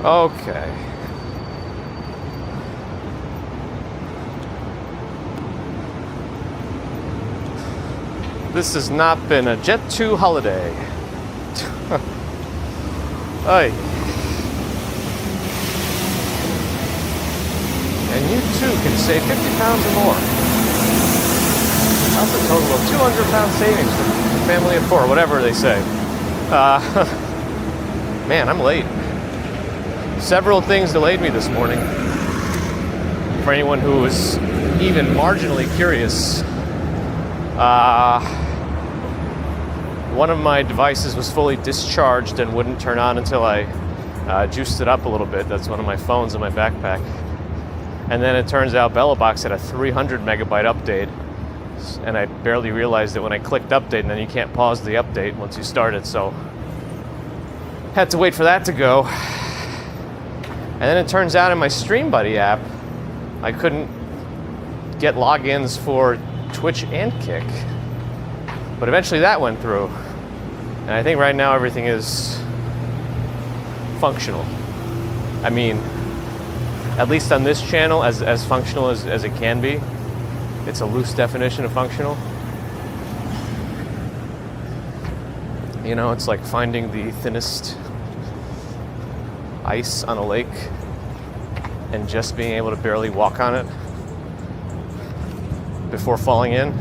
Okay. This has not been a Jet 2 holiday. Aye. And you too can save 50 pounds or more. That's a total of 200 pound savings for a family of 4, whatever they say. Man, I'm late. Several things delayed me this morning. For anyone who was even marginally curious, one of my devices was fully discharged and wouldn't turn on until I juiced it up a little bit. That's one of my phones in my backpack. And then it turns out BellaBox had a 300 megabyte update, and I barely realized it when I clicked update, and then you can't pause the update once you start it, so had to wait for that to go. And then it turns out in my Stream Buddy app, I couldn't get logins for Twitch and Kick. But eventually that went through. And I think right now everything is functional. I mean, at least on this channel, as functional as it can be. It's a loose definition of functional. You know, it's like finding the thinnest ice on a lake and just being able to barely walk on it before falling in.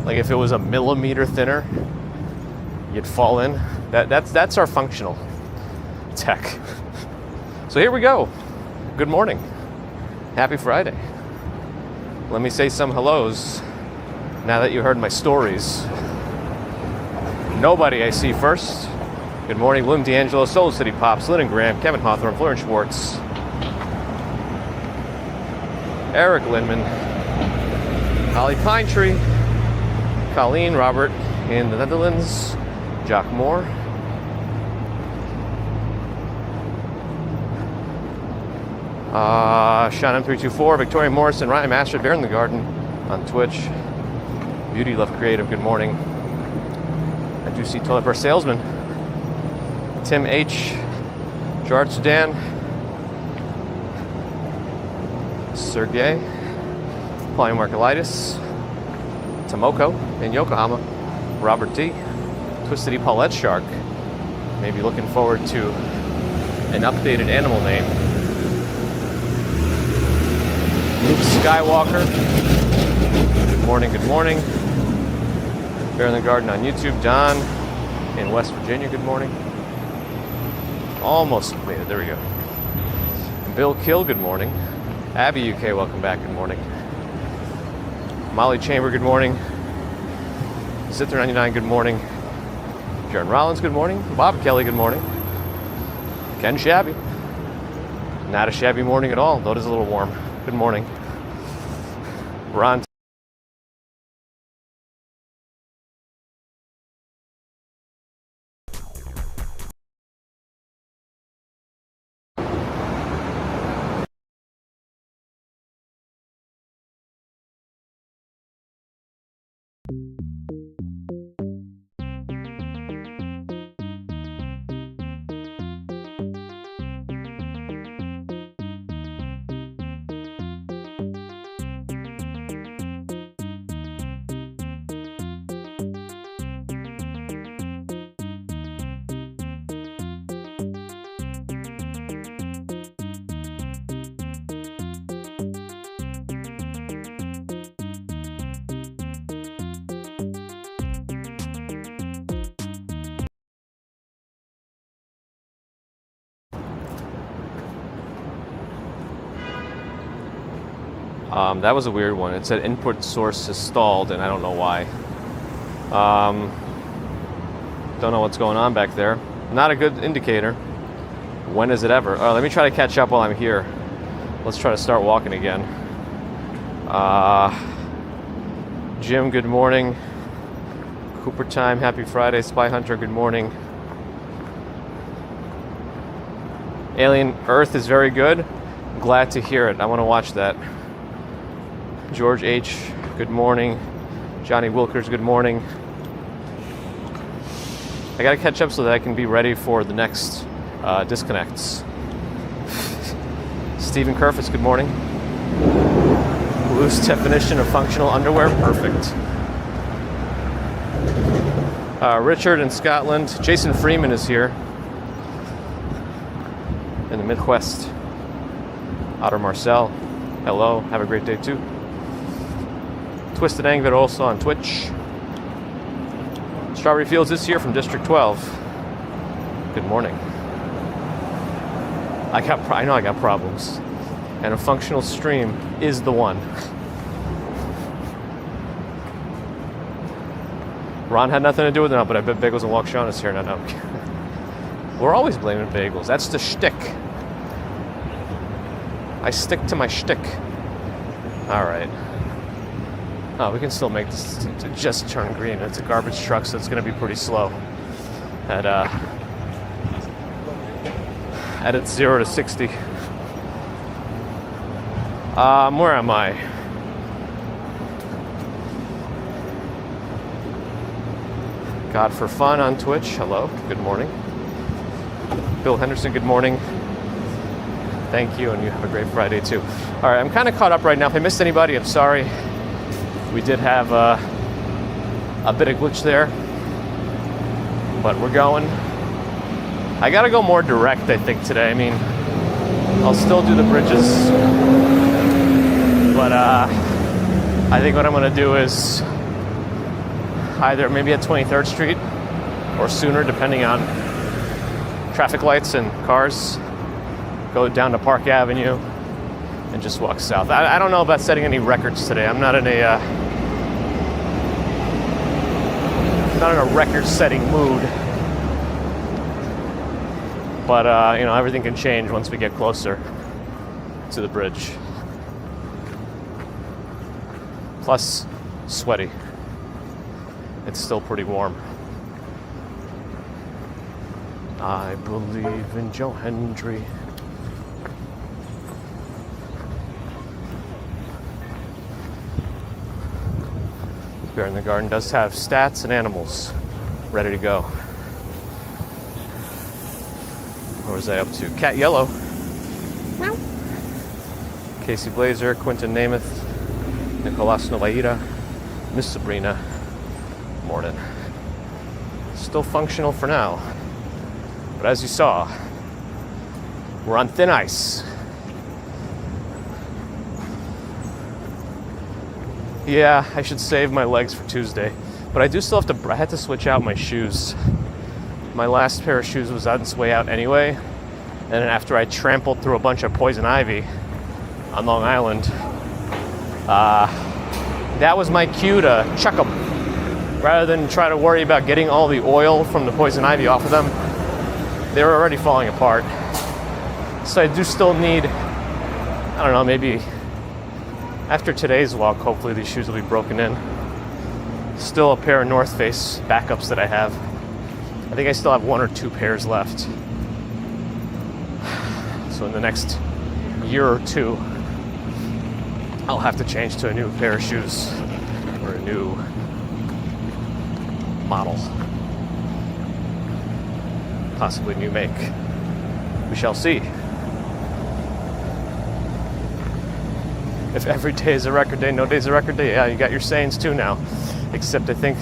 Like if it was a millimeter thinner, you'd fall in. That's our functional tech. So here we go. Good morning. Happy Friday. Let me say some hellos now that you heard my stories. Nobody I see first. Good morning, William D'Angelo, Soul City Pops, Lyndon Graham, Kevin Hawthorne, Florence Schwartz, Eric Lindman, Holly Pinetree, Colleen, Robert in the Netherlands, Jock Moore, Sean M324, Victoria Morrison, Ryan Master, Bear in the Garden on Twitch, Beauty Love Creative, good morning. I do see Toilet Brush Salesman, Tim H, Gerard Sudan, Sergey, Pauline Markelitis, Tomoko in Yokohama, Robert D, Twisted E Paulette Shark, maybe looking forward to an updated animal name. Luke Skywalker, good morning, good morning. Bear in the Garden on YouTube, Don in West Virginia, good morning. Almost made it, there we go. Bill Kill, good morning. Abby UK, welcome back, good morning. Molly Chamber, good morning. Zither99, good morning. Jaron Rollins, good morning. Bob Kelly, good morning. Ken Shabby. Not a shabby morning at all, though it is a little warm. Good morning. Ron. That was a weird one. It said input source is stalled, and I don't know why. Don't know what's going on back there. Not a good indicator. When is it ever? Oh, let me try to catch up while I'm here. Let's try to start walking again. Jim, good morning. Cooper Time, happy Friday. Spy Hunter, good morning. Alien Earth is very good. Glad to hear it. I want to watch that. George H, good morning. Johnny Wilkers, good morning. I gotta catch up so that I can be ready for the next disconnects. Stephen Kerfis, good morning. Loose definition of functional underwear, perfect. Richard in Scotland. Jason Freeman is here in the Midwest. Otter Marcel, hello, have a great day too. Twisted Angvid also on Twitch. Strawberry Fields is here from District 12. Good morning. I know I got problems, and a functional stream is the one. Ron had nothing to do with it, but I bet Bagels and Walk Sean is here. No. We're always blaming bagels. That's the shtick. I stick to my shtick. All right. Oh, we can still make this to just turn green. It's a garbage truck, so it's going to be pretty slow at its 0 to 60. Where am I? God for Fun on Twitch. Hello. Good morning. Bill Henderson. Good morning. Thank you, and you have a great Friday too. All right, I'm kind of caught up right now. If I missed anybody, I'm sorry. We did have a bit of glitch there, but we're going. I gotta go more direct, I think, today. I mean, I'll still do the bridges, but I think what I'm gonna do is either maybe at 23rd Street or sooner, depending on traffic lights and cars, go down to Park Avenue and just walk south. I don't know about setting any records today. I'm not in a record-setting mood. But everything can change once we get closer to the bridge. Plus, sweaty. It's still pretty warm. I believe in Joe Hendry. Bear in the Garden does have stats and animals ready to go. What was I up to? Cat Yellow. Meow. Casey Blazer, Quentin Namath, Nicolas Novaira, Miss Sabrina. Morning. Still functional for now. But as you saw, we're on thin ice. Yeah, I should save my legs for Tuesday. But I do still have to, I had to switch out my shoes. My last pair of shoes was on its way out anyway. And then after I trampled through a bunch of poison ivy on Long Island, that was my cue to chuck them. Rather than try to worry about getting all the oil from the poison ivy off of them, they were already falling apart. So I do still need, I don't know, maybe after today's walk, hopefully these shoes will be broken in. Still a pair of North Face backups that I have. I think I still have 1 or 2 pairs left. So in the next year or two, I'll have to change to a new pair of shoes or a new model. Possibly new make. We shall see. If every day is a record day, no day is a record day. Yeah, you got your sayings too now. Except I think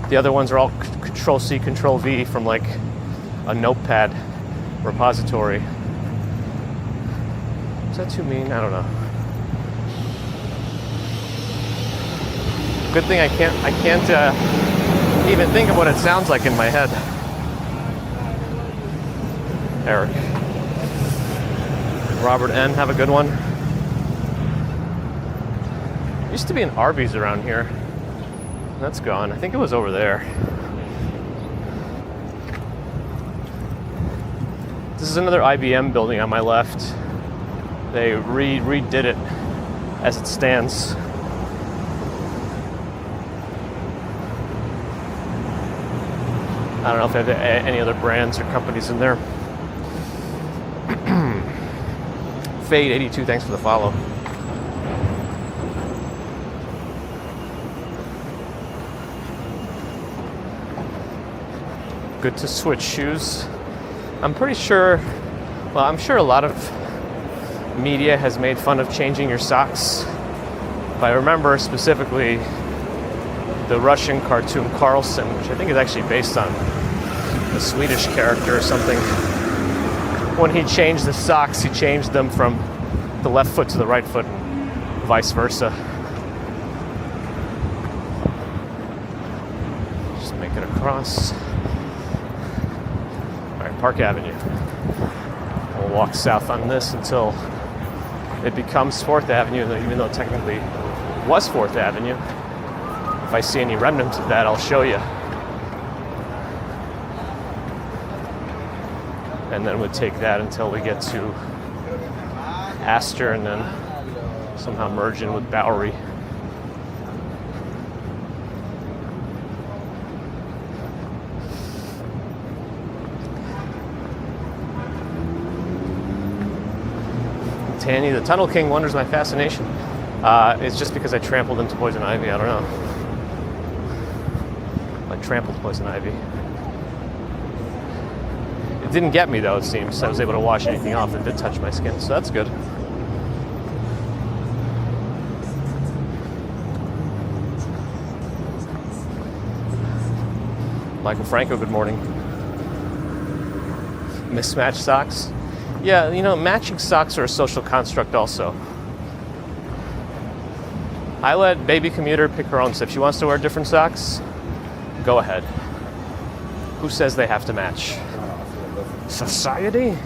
the other ones are all Control-C, Control-V from like a notepad repository. Is that too mean? I don't know. Good thing I can't even think of what it sounds like in my head. Eric. Robert N, have a good one. Used to be an Arby's around here. That's gone. I think it was over there. This is another IBM building on my left. They redid it as it stands. I don't know if they have any other brands or companies in there. Fade82, thanks for the follow. Good to switch shoes. I'm pretty sure, well, I'm sure a lot of media has made fun of changing your socks. But I remember specifically the Russian cartoon Carlson, which I think is actually based on a Swedish character or something. When he changed the socks, he changed them from the left foot to the right foot and vice versa. Just make it across. All right, Park Avenue. We'll walk south on this until it becomes 4th Avenue, even though it technically was 4th Avenue. If I see any remnants of that, I'll show you. And then we'd take that until we get to Astor and then somehow merge in with Bowery. Tanny, the Tunnel King wonders my fascination. It's just because I trampled into poison ivy. I don't know. I trampled poison ivy. It didn't get me though, it seems. I was able to wash anything off. It did touch my skin, so that's good. Michael Franco, good morning. Mismatched socks? Yeah, you know, matching socks are a social construct also. I let baby commuter pick her own. So if she wants to wear different socks, go ahead. Who says they have to match? Society?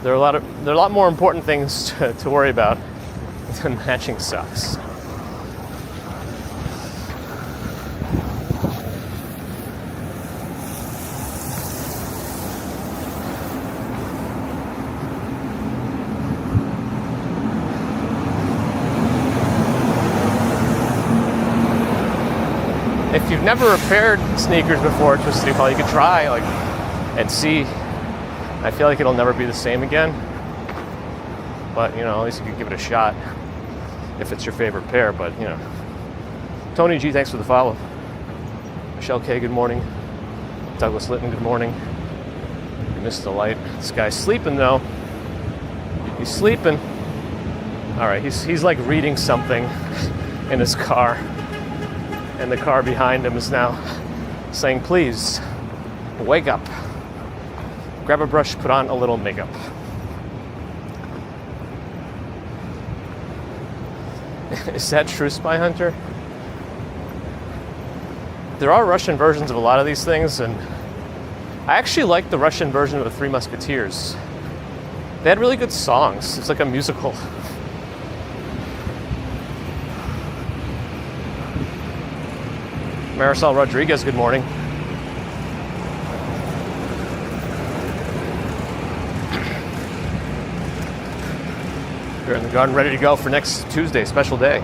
There are a lot more important things to worry about than matching socks. If you've never repaired sneakers before, Twisted Call, you could try and see. I feel like it'll never be the same again. But, you know, at least you could give it a shot if it's your favorite pair. But, you know. Tony G, thanks for the follow. Michelle K, good morning. Douglas Litton, good morning. You missed the light. This guy's sleeping, though. He's sleeping. All right, he's like reading something in his car. And the car behind him is now saying, please, wake up. Grab a brush, put on a little makeup. Is that true, Spy Hunter? There are Russian versions of a lot of these things, and I actually like the Russian version of the Three Musketeers. They had really good songs. It's like a musical. Marisol Rodriguez, good morning. We're in the garden ready to go for next Tuesday, special day.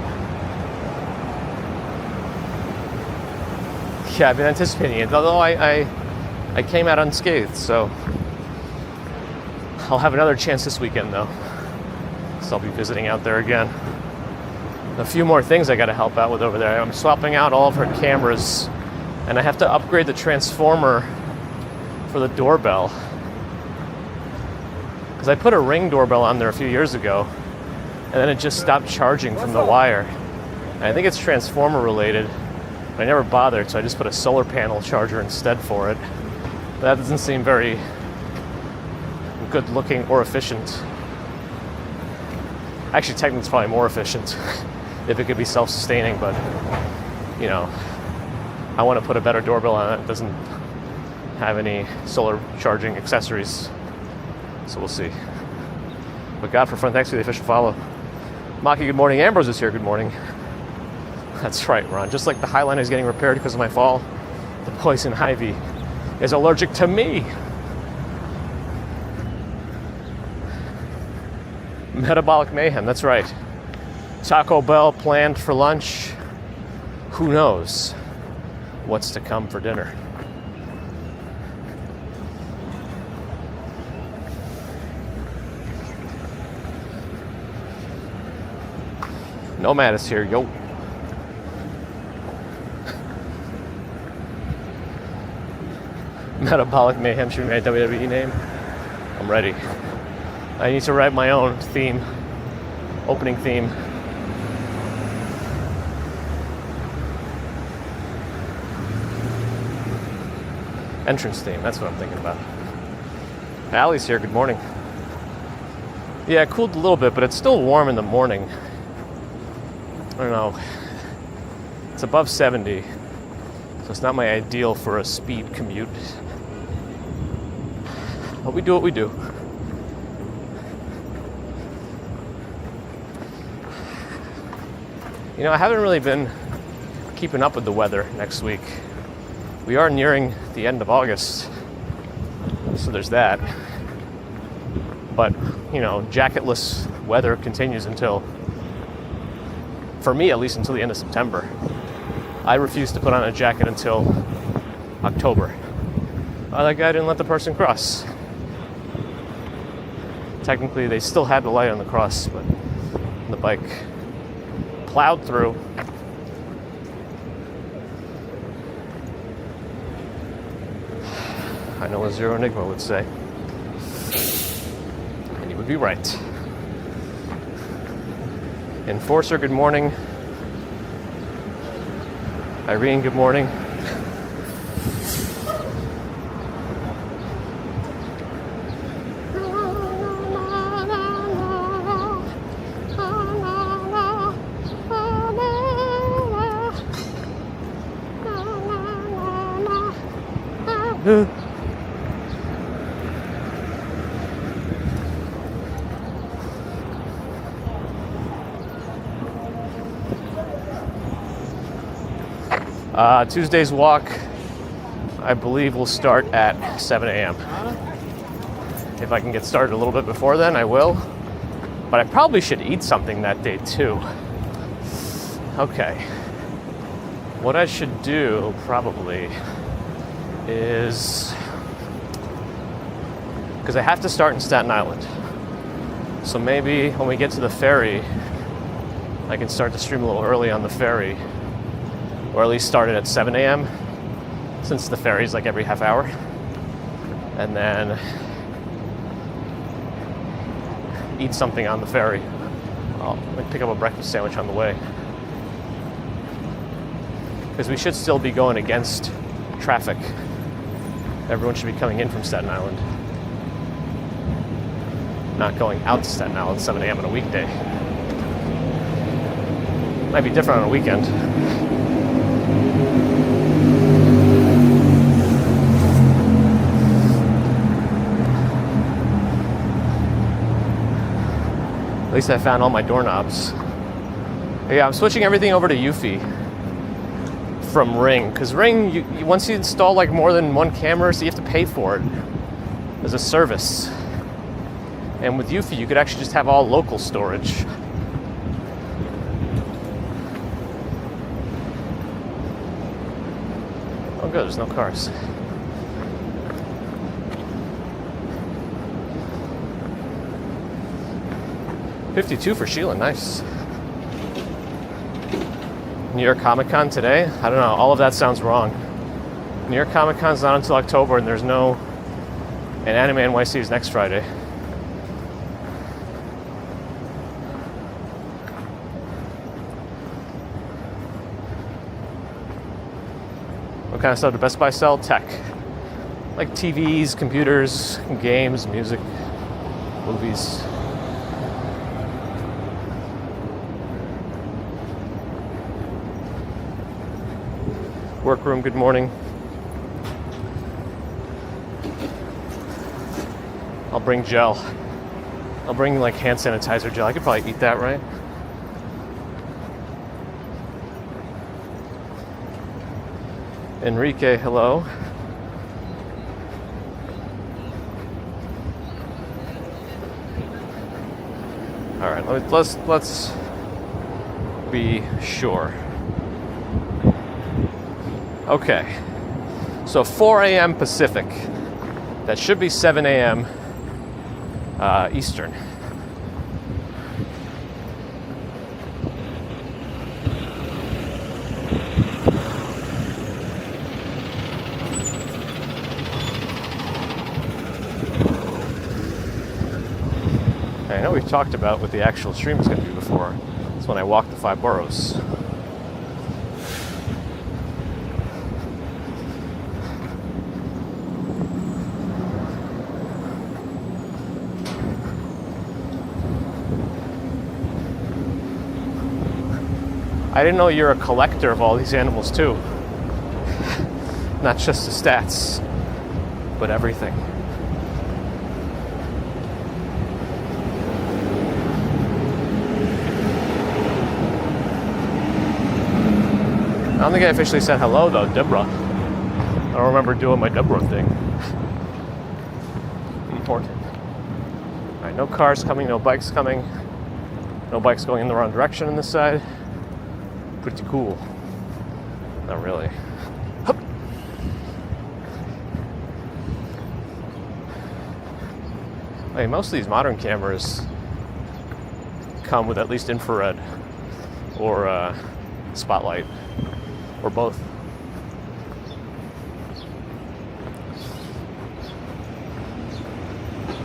Yeah, I've been anticipating it, although I came out unscathed, so I'll have another chance this weekend though. So I'll be visiting out there again. A few more things I got to help out with over there. I'm swapping out all of her cameras, and I have to upgrade the transformer for the doorbell. Because I put a Ring doorbell on there a few years ago, and then it just stopped charging from the wire. And I think it's transformer related, but I never bothered, so I just put a solar panel charger instead for it. But that doesn't seem very good looking or efficient. Actually, technically it's probably more efficient if it could be self-sustaining, but you know, I want to put a better doorbell on it that doesn't have any solar charging accessories, so we'll see. But God for fun, thanks for the official follow. Maki, good morning. Ambrose is here, good morning. That's right, Ron. Just like the Highliner is getting repaired because of my fall, the poison ivy is allergic to me. Metabolic mayhem, that's right. Taco Bell planned for lunch. Who knows what's to come for dinner? Nomad is here, yo. Metabolic mayhem should be my WWE name. I'm ready. I need to write my own theme, opening theme. Entrance theme, that's what I'm thinking about. Allie's here, good morning. Yeah, it cooled a little bit, but it's still warm in the morning. I don't know. It's above 70, so it's not my ideal for a speed commute. But we do what we do. You know, I haven't really been keeping up with the weather next week. We are nearing the end of August, so there's that. But, you know, jacketless weather continues until, for me at least, until the end of September. I refuse to put on a jacket until October. Oh, that guy didn't let the person cross. Technically, they still had the light on the cross, but the bike plowed through. I know what Zero Enigma would say. And he would be right. Enforcer, good morning. Irene, good morning. Tuesday's walk, I believe, will start at 7 a.m. If I can get started a little bit before then, I will. But I probably should eat something that day too. Okay. What I should do probably is, because I have to start in Staten Island. So maybe when we get to the ferry, I can start to stream a little early on the ferry. Or at least start it at 7 a.m. since the ferry's like every half hour. And then eat something on the ferry. I'll pick up a breakfast sandwich on the way. Because we should still be going against traffic. Everyone should be coming in from Staten Island. Not going out to Staten Island at 7 a.m. on a weekday. Might be different on a weekend. At least I found all my doorknobs. Yeah, I'm switching everything over to Eufy from Ring, because Ring, once you install like more than one camera, so you have to pay for it as a service. And with Eufy, you could actually just have all local storage. Oh good, there's no cars. $52 for Sheila, nice. New York Comic Con today? I don't know, all of that sounds wrong. New York Comic Con's not until October, and there's no... And Anime NYC is next Friday. What kind of stuff did Best Buy sell? Tech. Like TVs, computers, games, music, movies. Workroom, good morning. I'll bring gel. I'll bring like hand sanitizer gel. I could probably eat that, right? Enrique, hello. All right, let's be sure. Okay, so 4 a.m. Pacific. That should be 7 a.m. Eastern. I know we've talked about what the actual stream is going to be before. It's when I walk the 5 boroughs. I didn't know you're a collector of all these animals too. Not just the stats, but everything. I don't think I officially said hello though, Deborah. I don't remember doing my Deborah thing. Important. Alright, no cars coming, no bikes coming. No bikes going in the wrong direction on this side. Pretty cool. Not really. Hup. Hey, most of these modern cameras come with at least infrared or spotlight or both.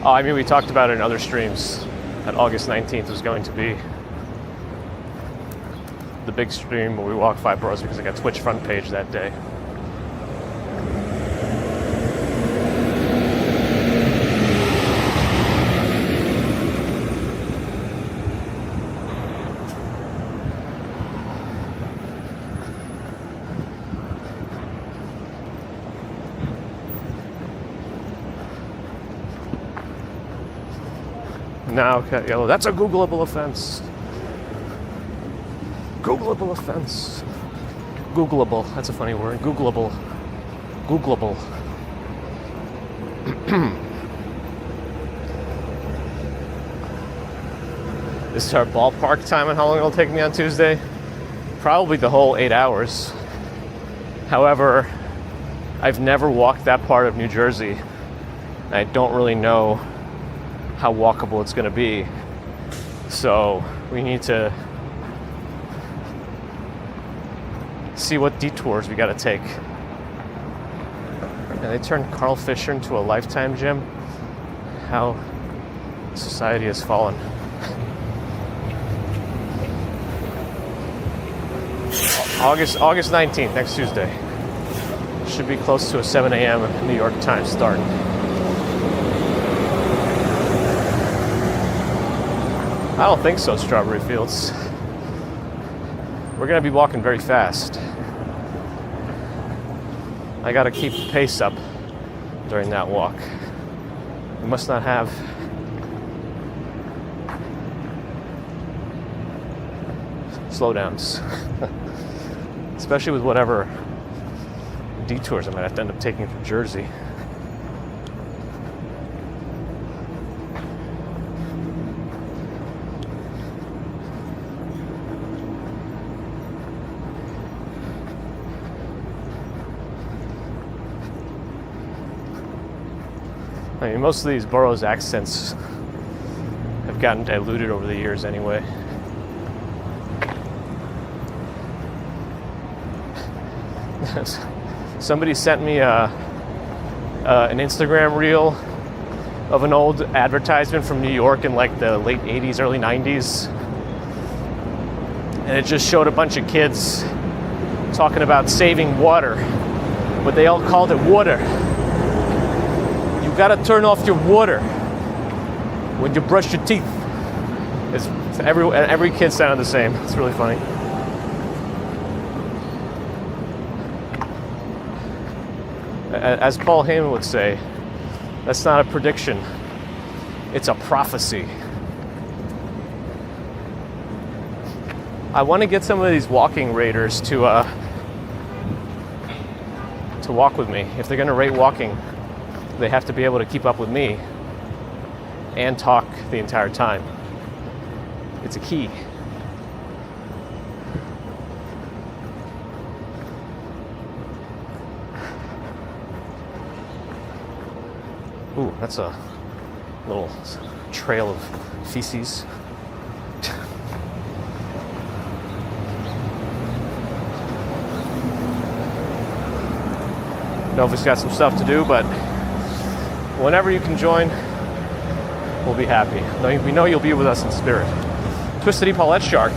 Oh, I mean, we talked about it in other streams that August 19th was going to be the big stream where we walk 5 boroughs because I got Twitch front page that day. Now, okay, yellow. That's a Googleable offense. Googleable offense. Googleable. That's a funny word. Googleable. Googleable. This is our ballpark time and how long it'll take me on Tuesday? Probably the whole 8 hours. However, I've never walked that part of New Jersey. And I don't really know how walkable it's going to be. So we need to see what detours we got to take. And they turned Carl Fisher into a Lifetime gym. How society has fallen. August 19th, next Tuesday. Should be close to a 7 a.m. New York time start. I don't think so, Strawberry Fields. We're going to be walking very fast. I got to keep the pace up during that walk. We must not have slowdowns. Especially with whatever detours I might have to end up taking through Jersey. I mean, most of these boroughs' accents have gotten diluted over the years anyway. Somebody sent me an Instagram reel of an old advertisement from New York in like the late 80s, early 90s. And it just showed a bunch of kids talking about saving water, but they all called it water. You gotta turn off your water when you brush your teeth. Every kid sounded the same. It's really funny. As Paul Heyman would say, that's not a prediction, it's a prophecy. I want to get some of these walking raters to walk with me. If they're going to rate walking, they have to be able to keep up with me and talk the entire time. It's a key. Ooh, that's a little trail of feces. Nova's got some stuff to do, but whenever you can join, will be happy. We know you'll be with us in spirit. Twisted E Paulette Shark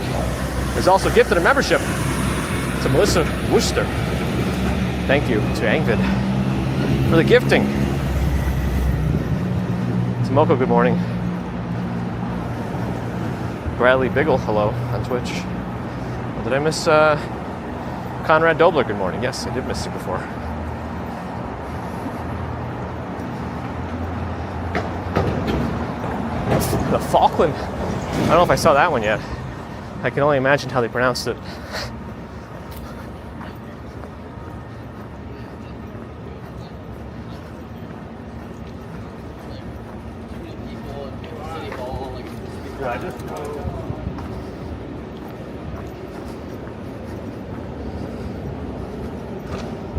is also gifted a membership to Melissa Worcester. Thank you to Angvid for the gifting. To Moko, good morning. Bradley Biggle, hello on Twitch. Well, did I miss Conrad Dobler? Good morning. Yes, I did miss it before. The Falkland. I don't know if I saw that one yet. I can only imagine how they pronounced it.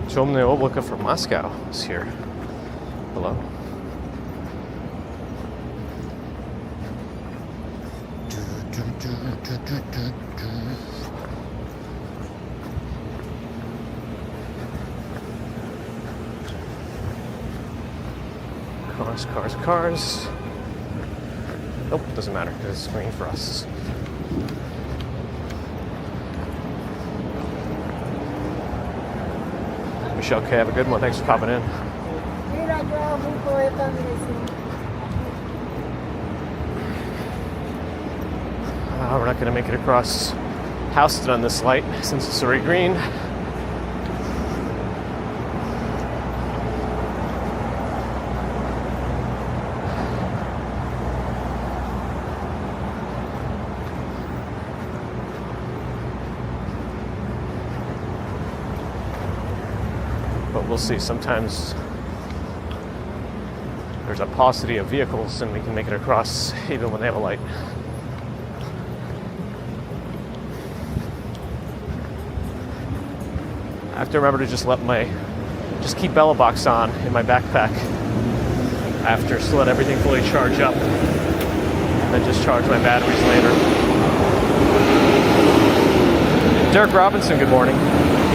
Темная облако from Moscow is here. Hello. Cars. Nope, doesn't matter because it's green for us. Michelle K, have a good one. Thanks for popping in. We're not going to make it across Houston on this light since it's already green. We'll see. Sometimes there's a paucity of vehicles and we can make it across even when they have a light. I have to remember to just keep Bella Box on in my backpack after, so let everything fully charge up and then just charge my batteries later. Dirk Robinson, good morning.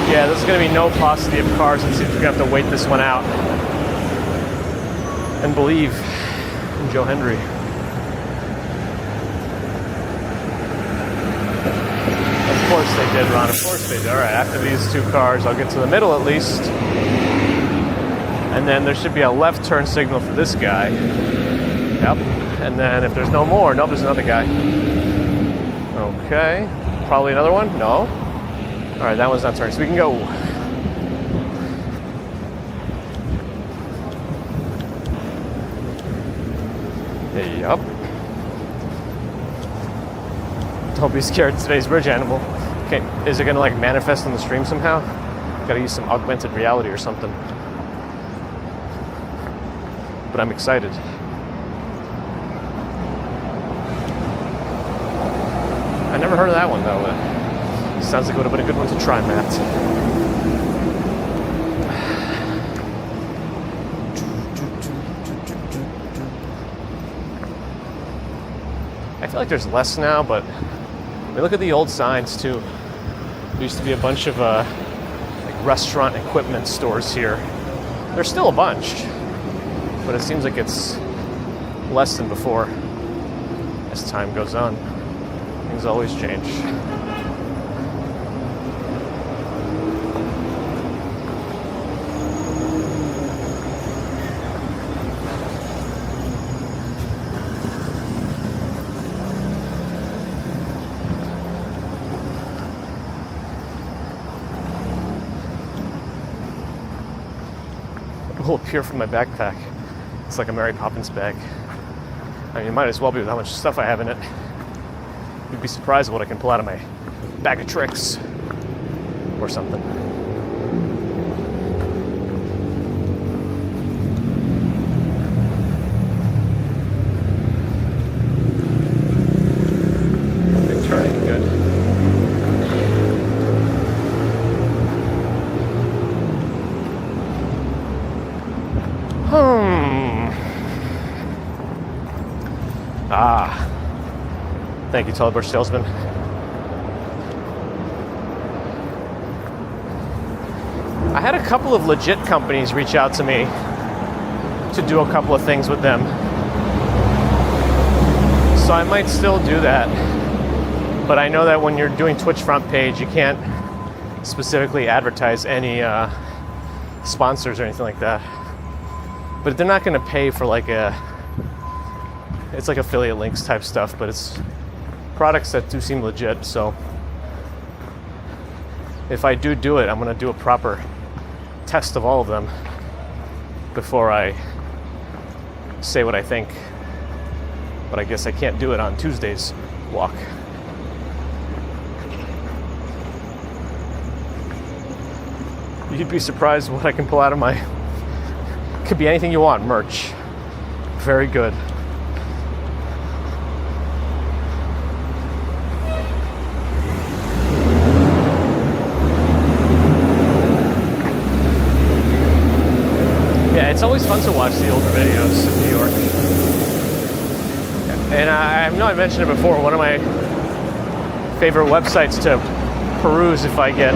Yeah, there's going to be no paucity of cars. It seems we're going to have to wait this one out and believe in Joe Hendry. Of course they did, Ron. Of course they did. All right, after these two cars, I'll get to the middle at least. And then there should be a left turn signal for this guy. Yep. And then if there's no more, nope, there's another guy. Okay. Probably another one? No. All right, that one's not turning, so we can go. Yup. Don't be scared. Today's bridge animal. Okay, is it gonna like manifest on the stream somehow? Gotta use some augmented reality or something. But I'm excited. I never heard of that one though. Sounds like it would have been a good one to try, Matt. I feel like there's less now, but I mean, look at the old signs too. There used to be a bunch of like restaurant equipment stores here. There's still a bunch, but it seems like it's less than before as time goes on. Things always change. Will appear from my backpack. It's like a Mary Poppins bag. I mean, it might as well be with how much stuff I have in it. You'd be surprised at what I can pull out of my bag of tricks or something. Big turning, good. Thank you, Telebush salesman. I had a couple of legit companies reach out to me to do a couple of things with them. So I might still do that. But I know that when you're doing Twitch front page, you can't specifically advertise any sponsors or anything like that. But they're not going to pay for like it's like affiliate links type stuff, but it's products that do seem legit. So if I do it, I'm going to do a proper test of all of them before I say what I think. But I guess I can't do it on Tuesday's walk. You'd be surprised what I can pull out of my... Could be anything you want, merch. Very good. Yeah, it's always fun to watch the older videos of New York. And I know I mentioned it before, one of my favorite websites to peruse if I get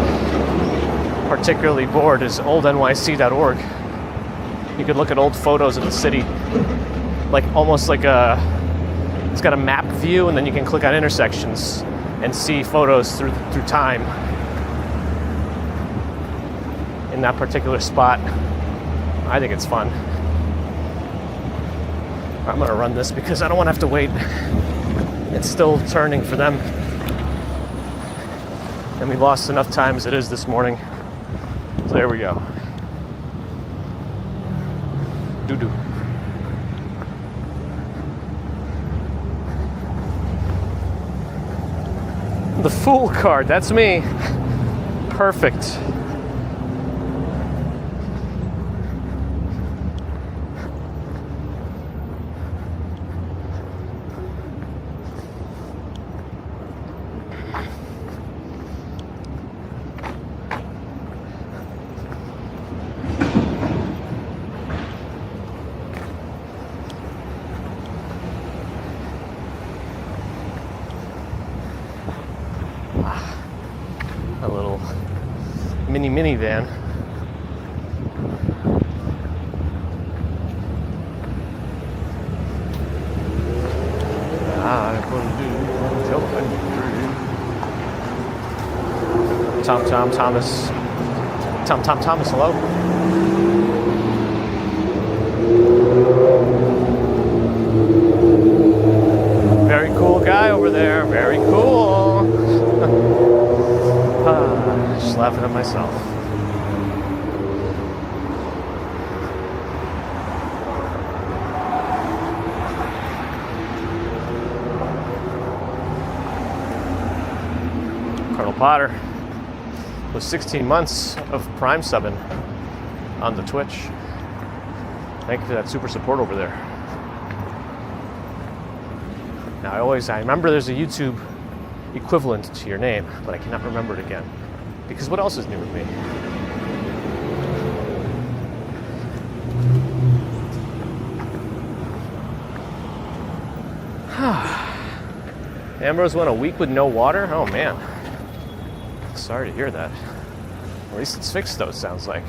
particularly bored is oldnyc.org. You could look at old photos of the city, like almost like it's got a map view, and then you can click on intersections and see photos through time in that particular spot. I think it's fun. I'm gonna run this because I don't want to have to wait. It's still turning for them, and we lost enough time as it is this morning. So there we go. Doo-doo. The Fool card, that's me. Perfect. A little minivan. Tom Thomas, hello. Very cool guy over there. Very cool. Just laughing at myself. Colonel Potter with 16 months of Prime subbing on the Twitch. Thank you for that super support over there. Now I remember there's a YouTube equivalent to your name, but I cannot remember it again. Because what else is new with me? Ambrose went a week with no water? Oh man. Sorry to hear that. At least it's fixed though, it sounds like.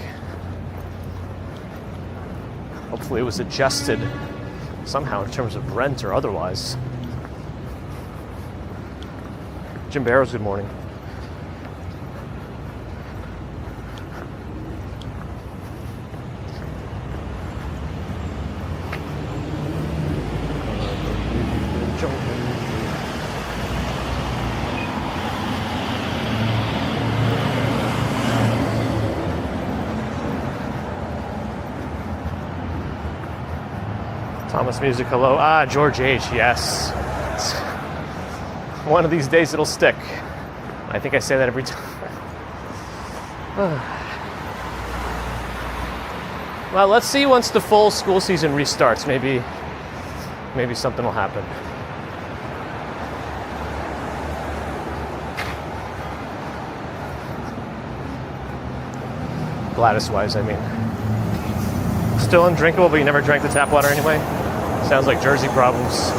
Hopefully it was adjusted somehow in terms of rent or otherwise. Jim Barrows, good morning. Thomas Music, hello. George H, yes. One of these days it'll stick. I think I say that every time. Well, let's see once the full school season restarts. Maybe something will happen. Gladys-wise, I mean. Still undrinkable, but you never drank the tap water anyway? Sounds like Jersey problems.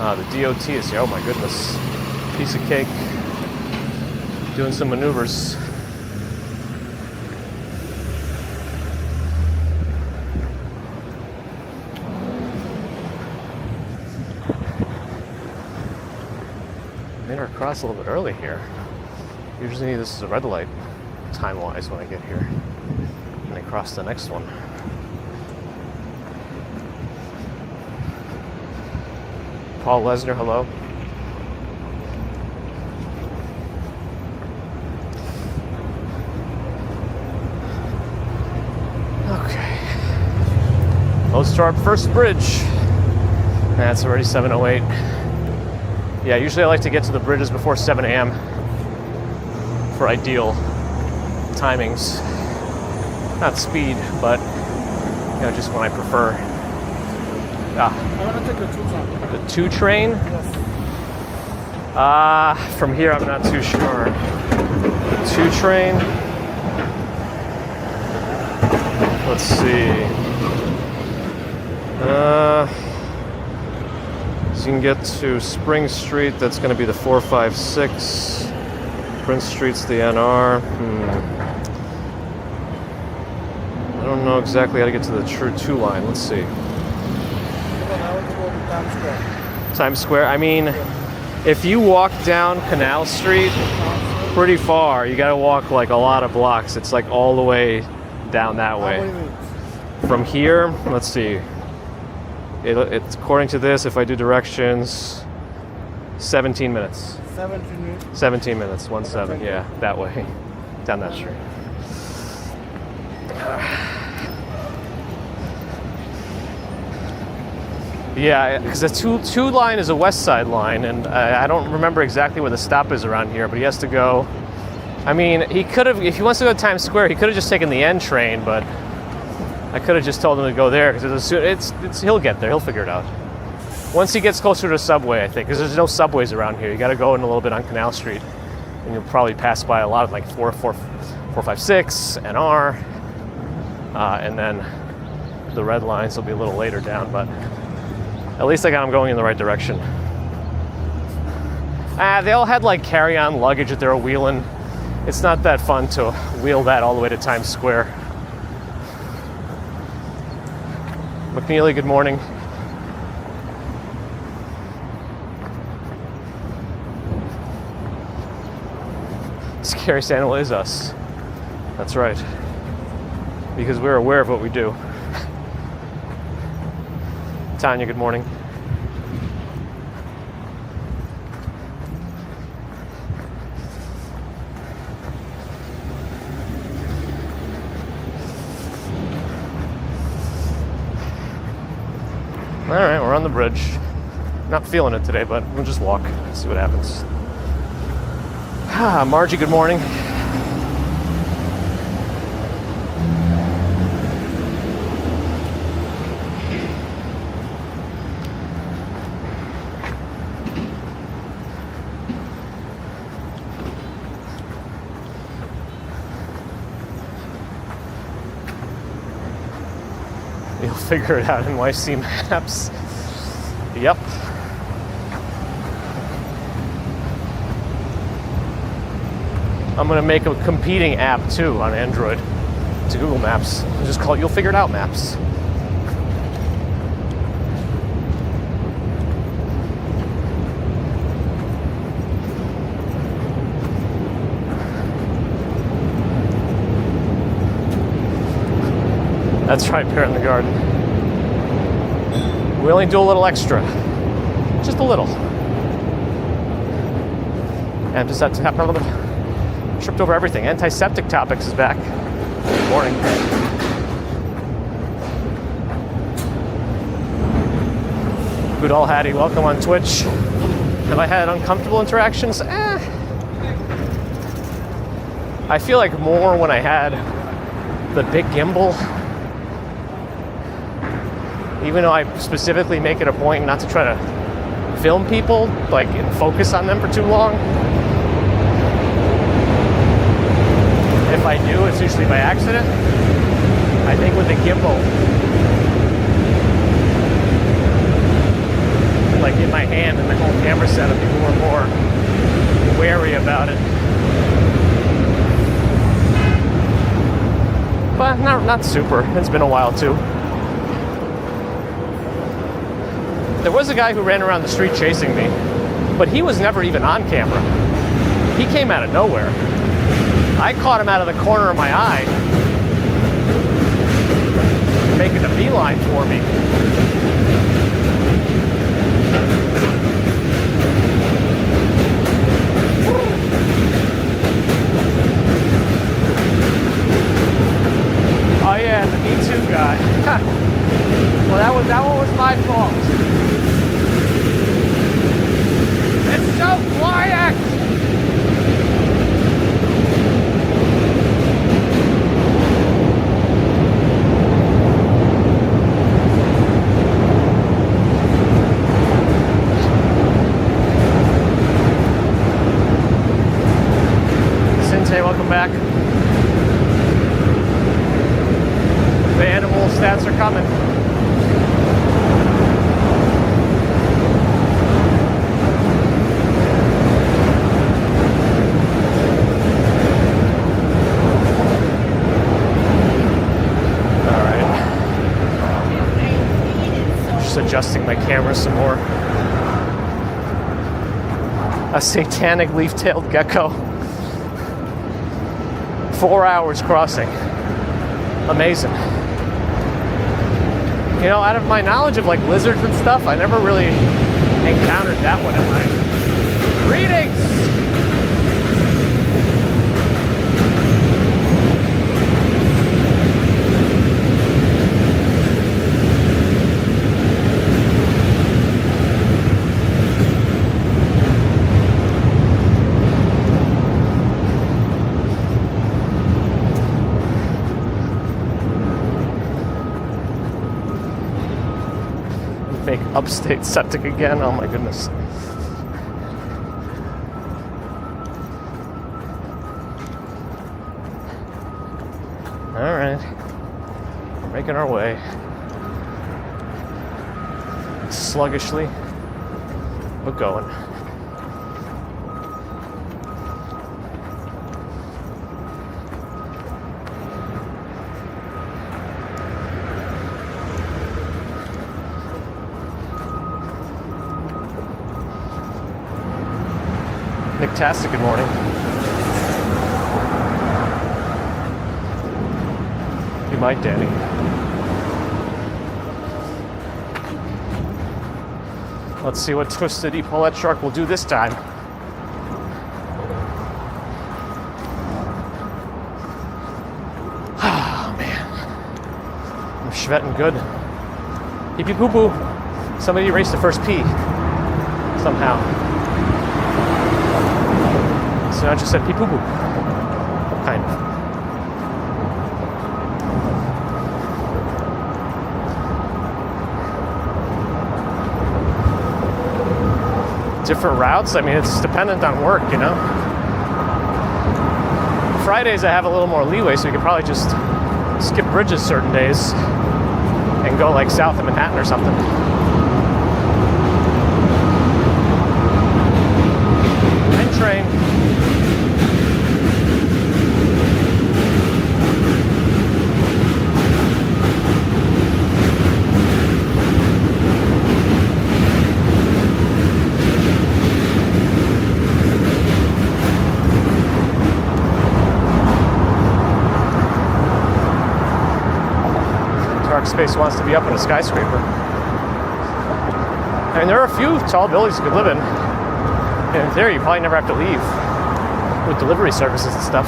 The DOT is here. Oh my goodness. Piece of cake. Doing some maneuvers. made our cross a little bit early here. Usually this is a red light time-wise when I get here. And I cross the next one. Paul Lesnar, hello. Okay. Let's start first bridge. That's already 7:08. Yeah, usually I like to get to the bridges before 7 a.m. for ideal timings. Not speed, but just when I prefer. I want to take the 2 train. The 2 train? Yes. From here I'm not too sure. 2 train. Let's see. So you can get to Spring Street, that's going to be the 456. Prince Street's the NR. I don't know exactly how to get to the true 2 line. Let's see. Times Square. I mean, if you walk down Canal Street pretty far, you got to walk like a lot of blocks. It's like all the way down that way. From here, let's see. It's according to this, if I do directions, 17 minutes. 17 minutes? 17 minutes, 1-7, yeah, that way, down that street. Yeah, because the 2 line is a west side line, and I don't remember exactly where the stop is around here, but he has to go. I mean, he could have, if he wants to go to Times Square, he could have just taken the N train, but I could have just told him to go there, because he'll get there, he'll figure it out. Once he gets closer to the subway, I think, because there's no subways around here. You got to go in a little bit on Canal Street, and you'll probably pass by a lot of like 456, NR, and then the red lines will be a little later down, but at least I got them going in the right direction. They all had like carry-on luggage that they were wheeling. It's not that fun to wheel that all the way to Times Square. McNeely, good morning. Scary Santa is us. That's right. Because we're aware of what we do. Tanya, good morning. All right, we're on the bridge. Not feeling it today, but we'll just walk, see what happens. Margie, good morning. You'll figure it out in NYC maps. Yep. I'm gonna make a competing app too on Android to Google Maps. I'll just call it You'll Figure It Out Maps. That's right, Pear in the Garden. We only do a little extra. Just a little. And just had to happen a little bit. Tripped over everything. Antiseptic Topics is back. Good morning. Goodall Hattie, welcome on Twitch. Have I had uncomfortable interactions? I feel like more when I had the big gimbal. Even though I specifically make it a point not to try to film people, like, and focus on them for too long. If I do, it's usually by accident. I think with the gimbal, like in my hand and the whole camera setup, be more and more wary about it. But not super. It's been a while too. There was a guy who ran around the street chasing me. but he was never even on camera. He came out of nowhere. I caught him out of the corner of my eye, making a beeline for me. Oh yeah, the Me Too guy. Well, that one was my fault. It's so quiet. Sinte, welcome back. The animal stats are coming. All right. Just adjusting my camera some more. A satanic leaf-tailed gecko. 4 hours crossing. Amazing. You know, out of my knowledge of like lizards and stuff, I never really encountered that one in my readings. Make upstate septic again. Oh my goodness. All right, we're making our way sluggishly, but going. Nicktastic, good morning. You might, Danny. Let's see what Twisted Epaulet Shark will do this time. Oh, man. I'm schvetting good. Pee pee poo poo. Somebody erased the first P. Somehow. So I just said pee poo poo. Kind of. Different routes, I mean, it's dependent on work, you know? Fridays I have a little more leeway, so you could probably just skip bridges certain days and go like south of Manhattan or something. And train. Space wants to be up in a skyscraper. I mean, there are a few tall buildings you could live in. And in theory, you probably never have to leave with delivery services and stuff.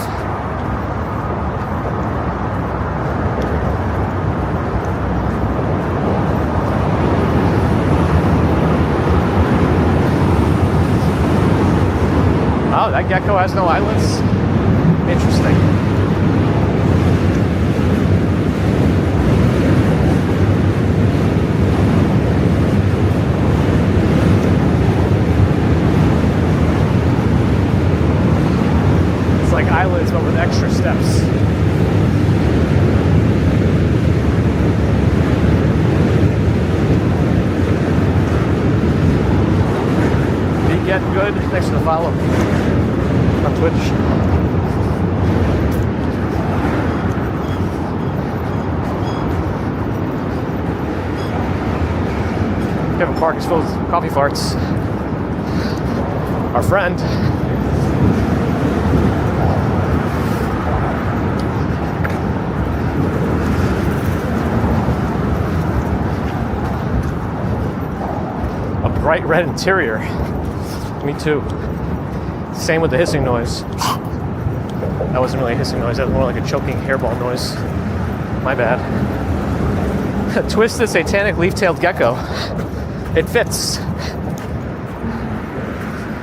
Oh, that gecko has no eyelids? Interesting. Eyelids, but with extra steps. Be getting good. Thanks for the follow on Twitch. Kevin Park is full of coffee farts. our friend. A bright red interior. Me too. Same with the hissing noise. That wasn't really a hissing noise. That was more like a choking hairball noise. My bad. Twisted satanic leaf-tailed gecko. It fits.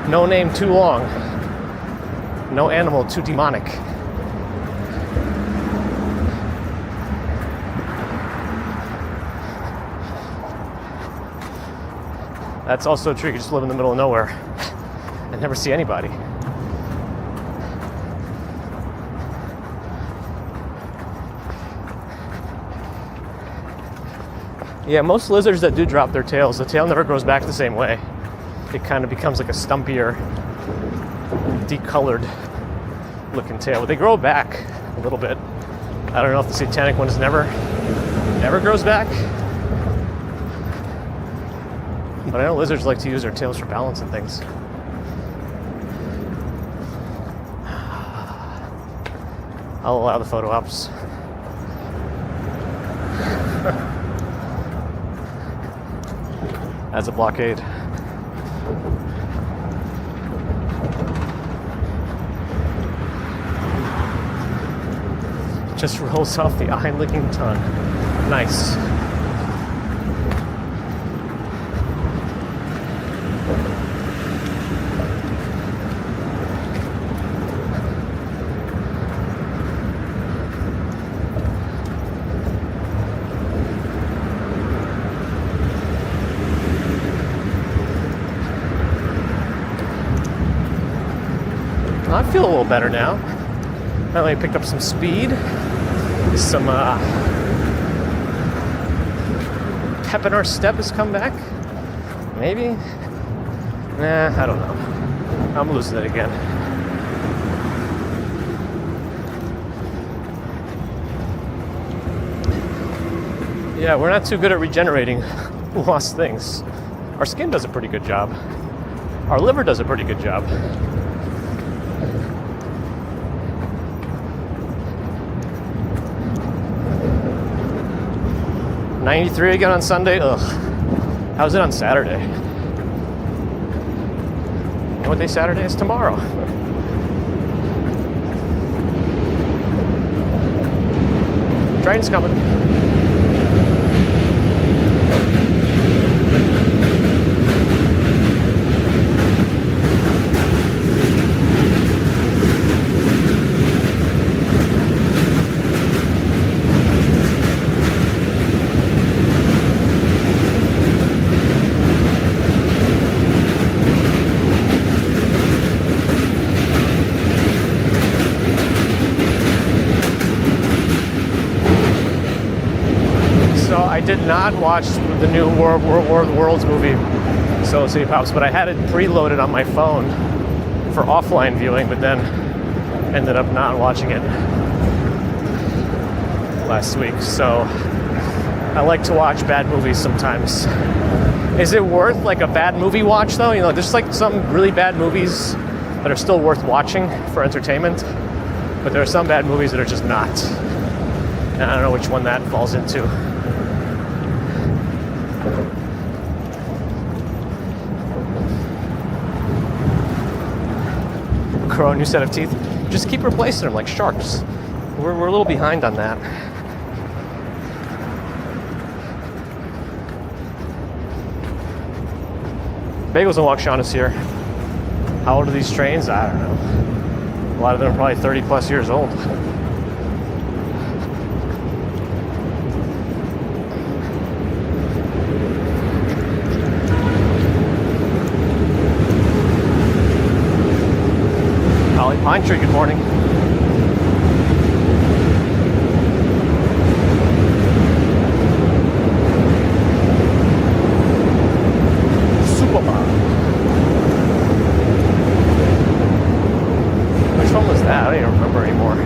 No name too long. No animal too demonic. That's also true. You can just live in the middle of nowhere and never see anybody. Yeah, most lizards that do drop their tails, the tail never grows back the same way. It kind of becomes like a stumpier, decolored looking tail. But they grow back a little bit. I don't know if the satanic ones never grows back. But I know lizards like to use their tails for balance and things. I'll allow the photo ops. As a blockade. Just rolls off the eye-licking tongue. Nice. I feel a little better now. Finally picked up some speed. Some pep in our step has come back. Maybe? Nah, I don't know. I'm losing it again. Yeah, we're not too good at regenerating lost things. Our skin does a pretty good job. Our liver does a pretty good job. $93 again on Sunday? Ugh. How's it on Saturday? You know what day Saturday is? Tomorrow. Train's coming. I did not watch the new War of the Worlds movie, Solo City Pops, but I had it preloaded on my phone for offline viewing, but then ended up not watching it last week. So I like to watch bad movies sometimes. Is it worth like a bad movie watch though? You know, there's like some really bad movies that are still worth watching for entertainment, but there are some bad movies that are just not. And I don't know which one that falls into. Grow a new set of teeth. Just keep replacing them like sharks. We're a little behind on that. Bagels and Waukeshanas here. How old are these trains? I don't know. A lot of them are probably 30 plus years old. Pine Tree, good morning. Superman. Which one was that? I don't even remember anymore.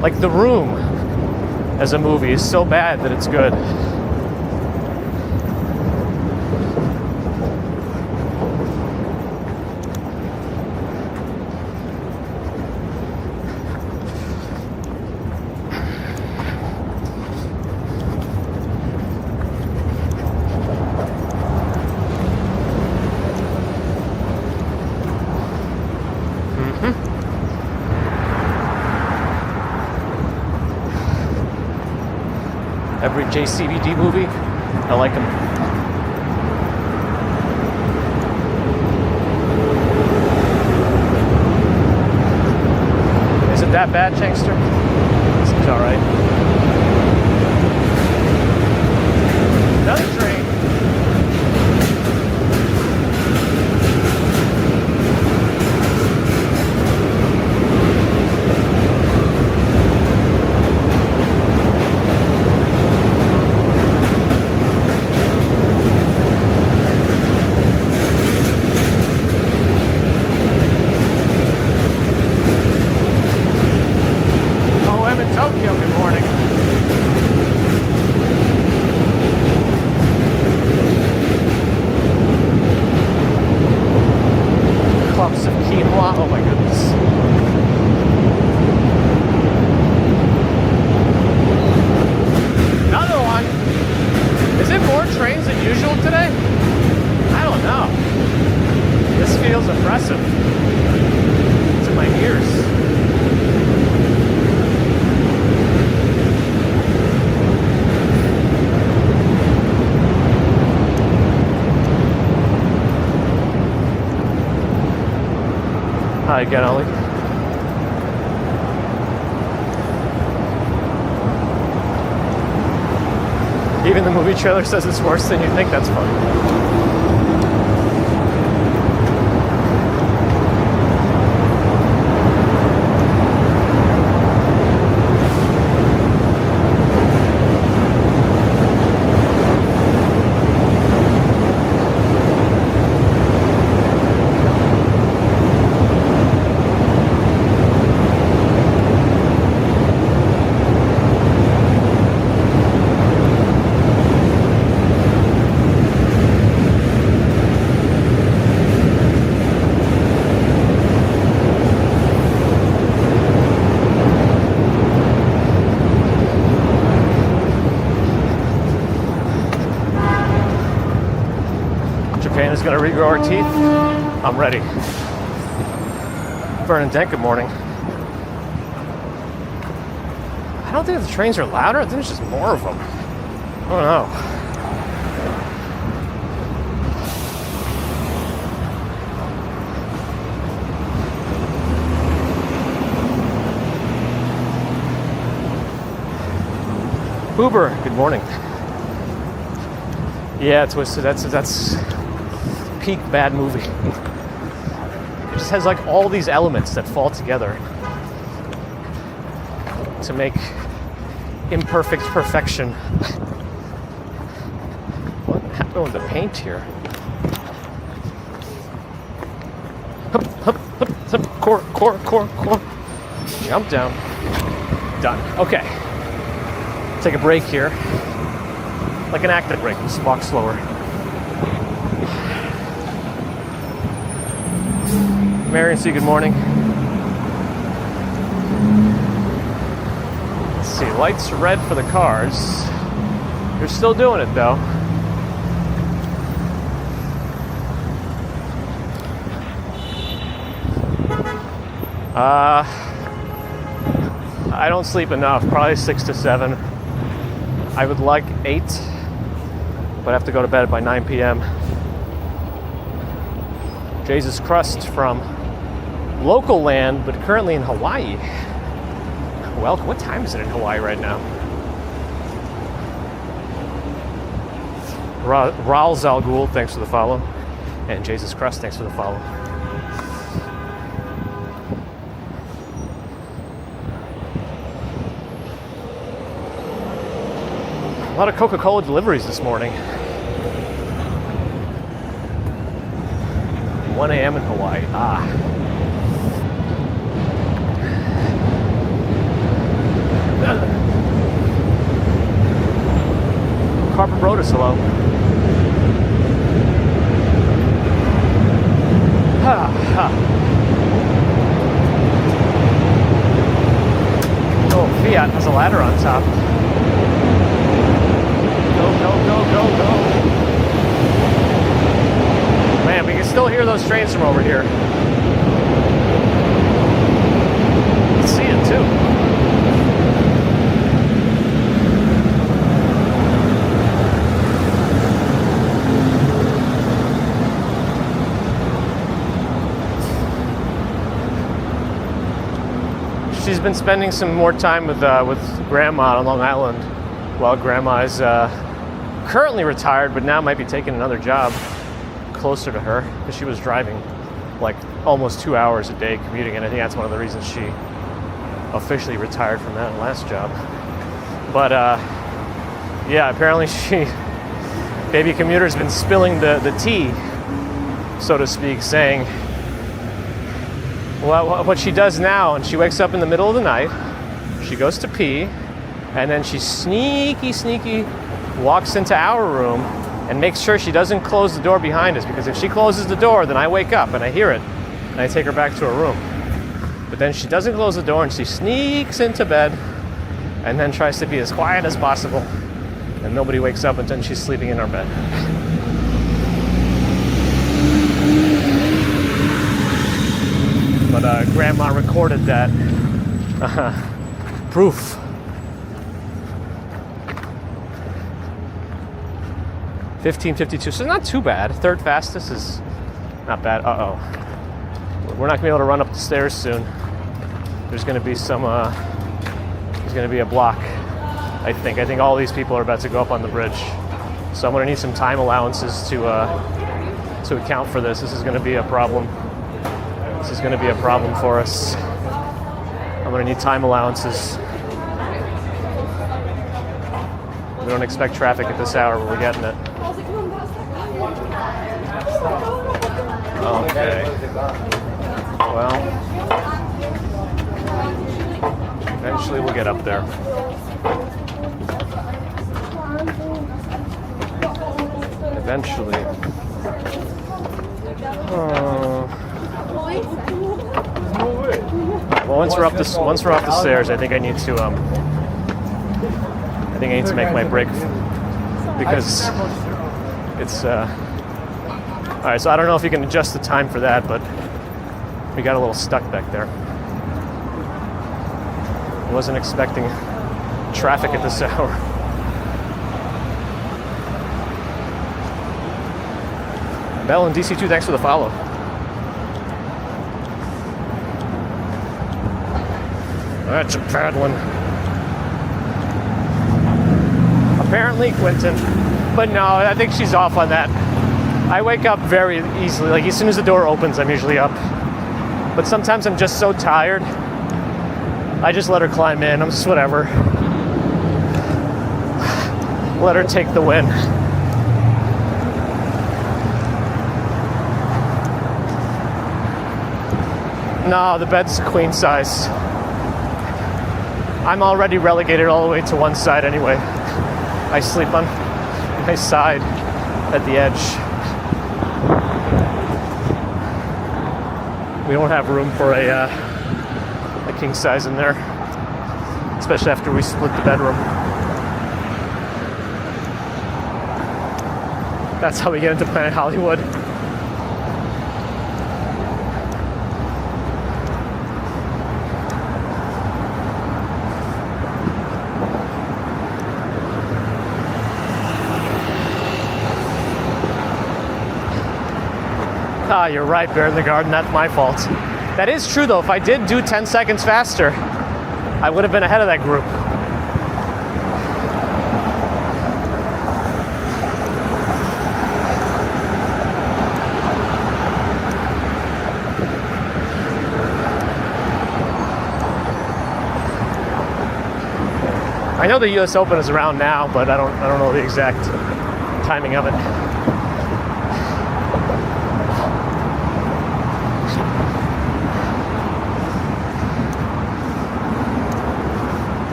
Like The Room as a movie is so bad that it's good. JCVD movie. I like him. Is it that bad, Chankster? Seems alright. Another train. Tokyo, good morning. Clumps of quinoa, oh my goodness. Another one. Is it more trains than usual today? I don't know. This feels oppressive to my ears. Hi again, Ollie. Even the movie trailer says it's worse than you think. That's funny. Japan is going to regrow our teeth. I'm ready. Vernon Dent, good morning. I don't think the trains are louder. I think there's just more of them. I don't know. Uber, good morning. Yeah, Twisted, that's peak bad movie. It just has like all these elements that fall together to make imperfect perfection. What happened with the paint here? Hup, hup, hup, hup, core. Jump down. Done. Okay. Take a break here. Like an active break, just walk slower. Marion C, good morning. Let's see, lights red for the cars. You're still doing it though. I don't sleep enough, probably 6 to 7. I would like 8, but I have to go to bed by 9 p.m. Jesus Crust from local land, but currently in Hawaii. Well, what time is it in Hawaii right now? Raul Zalgul, thanks for the follow. And Jesus Crust, thanks for the follow. A lot of Coca-Cola deliveries this morning. 1 a.m. in Hawaii. Carpet Brodus, hello. Oh, Fiat has a ladder on top. Go. Man, we can still hear those trains from over here. You can see it too. been spending some more time with Grandma on Long Island, while Grandma is currently retired, but now might be taking another job closer to her, because she was driving like almost 2 hours a day commuting, and I think that's one of the reasons she officially retired from that last job. But yeah, apparently baby commuter's been spilling the tea, so to speak, saying what she does now, and she wakes up in the middle of the night, she goes to pee, and then she sneaky walks into our room and makes sure she doesn't close the door behind us, because if she closes the door, then I wake up and I hear it and I take her back to her room. But then she doesn't close the door and she sneaks into bed and then tries to be as quiet as possible, and nobody wakes up until she's sleeping in our bed. But Grandma recorded that proof. $15.52, so not too bad. Third fastest is not bad. We're not gonna be able to run up the stairs soon. There's gonna be there's gonna be a block, I think. I think all these people are about to go up on the bridge. So I'm gonna need some time allowances to account for this. This is gonna be a problem. This is gonna be a problem for us. I'm gonna need time allowances. We don't expect traffic at this hour, but we're getting it. Okay. Well, eventually we'll get up there. Eventually. Well, once we're up the stairs, I think I need to make my break, because it's all right. So I don't know if you can adjust the time for that, but we got a little stuck back there. I wasn't expecting traffic at this hour. Bell and DC2, thanks for the follow. That's a paddling. Apparently Quentin, but no, I think she's off on that. I wake up very easily. Like, as soon as the door opens, I'm usually up. But sometimes I'm just so tired, I just let her climb in. I'm just whatever. Let her take the win. No, the bed's queen size. I'm already relegated all the way to one side anyway. I sleep on my side at the edge. We don't have room for a king size in there, especially after we split the bedroom. That's how we get into Planet Hollywood. Ah, you're right, Bear in the Garden, that's my fault. That is true though, if I did do 10 seconds faster, I would have been ahead of that group. I know the US Open is around now, but I don't know the exact timing of it.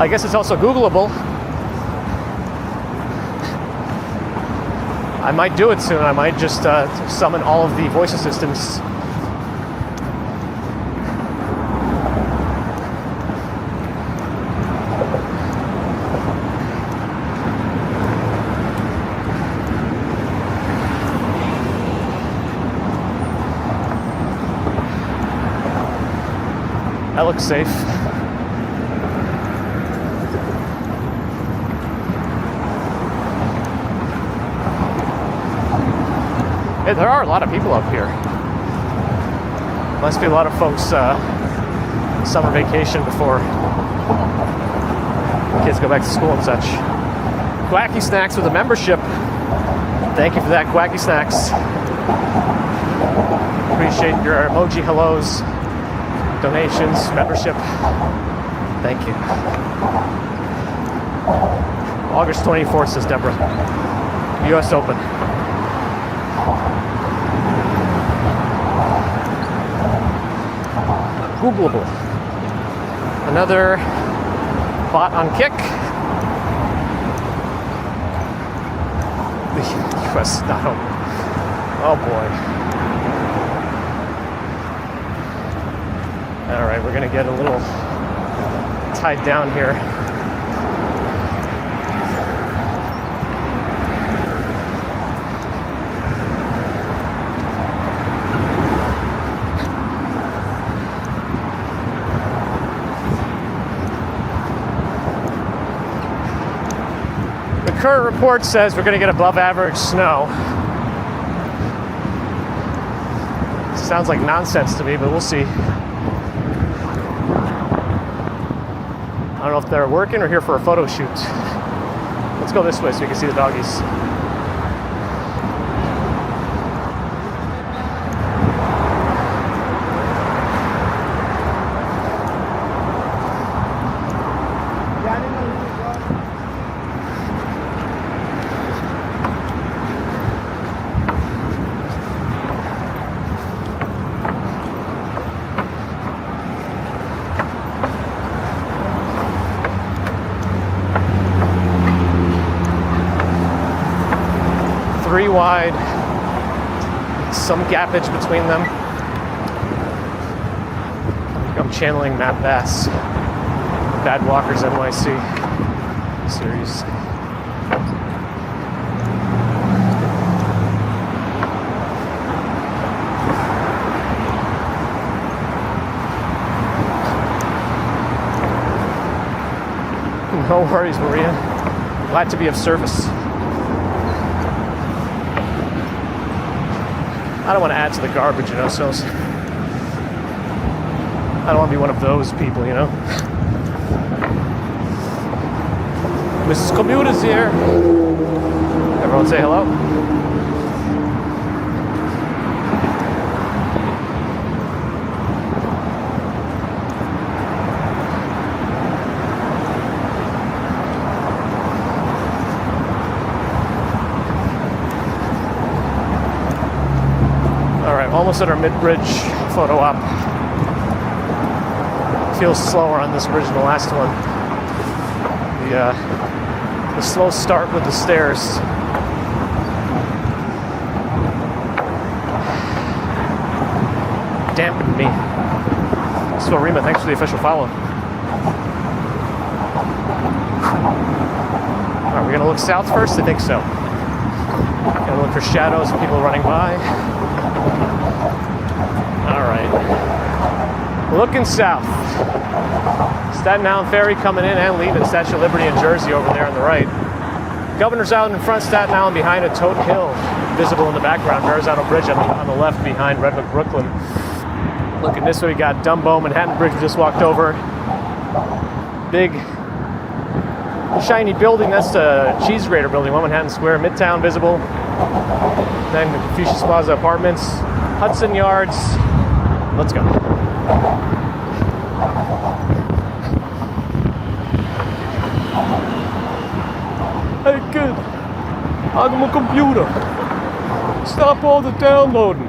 I guess it's also Googleable. I might do it soon. I might just summon all of the voice assistants. That looks safe. There are a lot of people up here. Must be a lot of folks summer vacation before kids go back to school and such. Quacky Snacks with a membership. Thank you for that, Quacky Snacks. Appreciate your emoji hellos, donations, membership. Thank you. August 24th, says Deborah. US Open. Googleable. Another bot on Kick. The US is not open. Oh boy. All right, we're gonna get a little tied down here. The current report says we're going to get above average snow. Sounds like nonsense to me, but we'll see. I don't know if they're working or here for a photo shoot. Let's go this way so you can see the doggies. Three wide, some gappage between them. I'm channeling Matt Bass, Bad Walkers NYC series. No worries, Maria. Glad to be of service. I don't want to add to the garbage, you know, so I don't want to be one of those people, you know. Mrs. Commute is here. Everyone say hello. Almost at our mid-bridge photo op. Feels slower on this bridge than the last one. The slow start with the stairs. Dampened me. So Rima, thanks for the official follow. Are we gonna look south first? I think so. Gonna look for shadows of people running by. All right, looking south. Staten Island ferry coming in and leaving. Statue of Liberty in Jersey over there on the right. Governor's Island in front, Staten Island behind it. Toad Hill visible in the background. Verrazano Bridge on the left behind Redwood, Brooklyn. Looking this way, we got Dumbo, Manhattan Bridge we just walked over. Big, shiny building, that's the cheese grater building, 1 Manhattan Square. Midtown visible. Then the Confucius Plaza Apartments. Hudson Yards. Let's go. Hey kid, I'm on my computer. Stop all the downloading.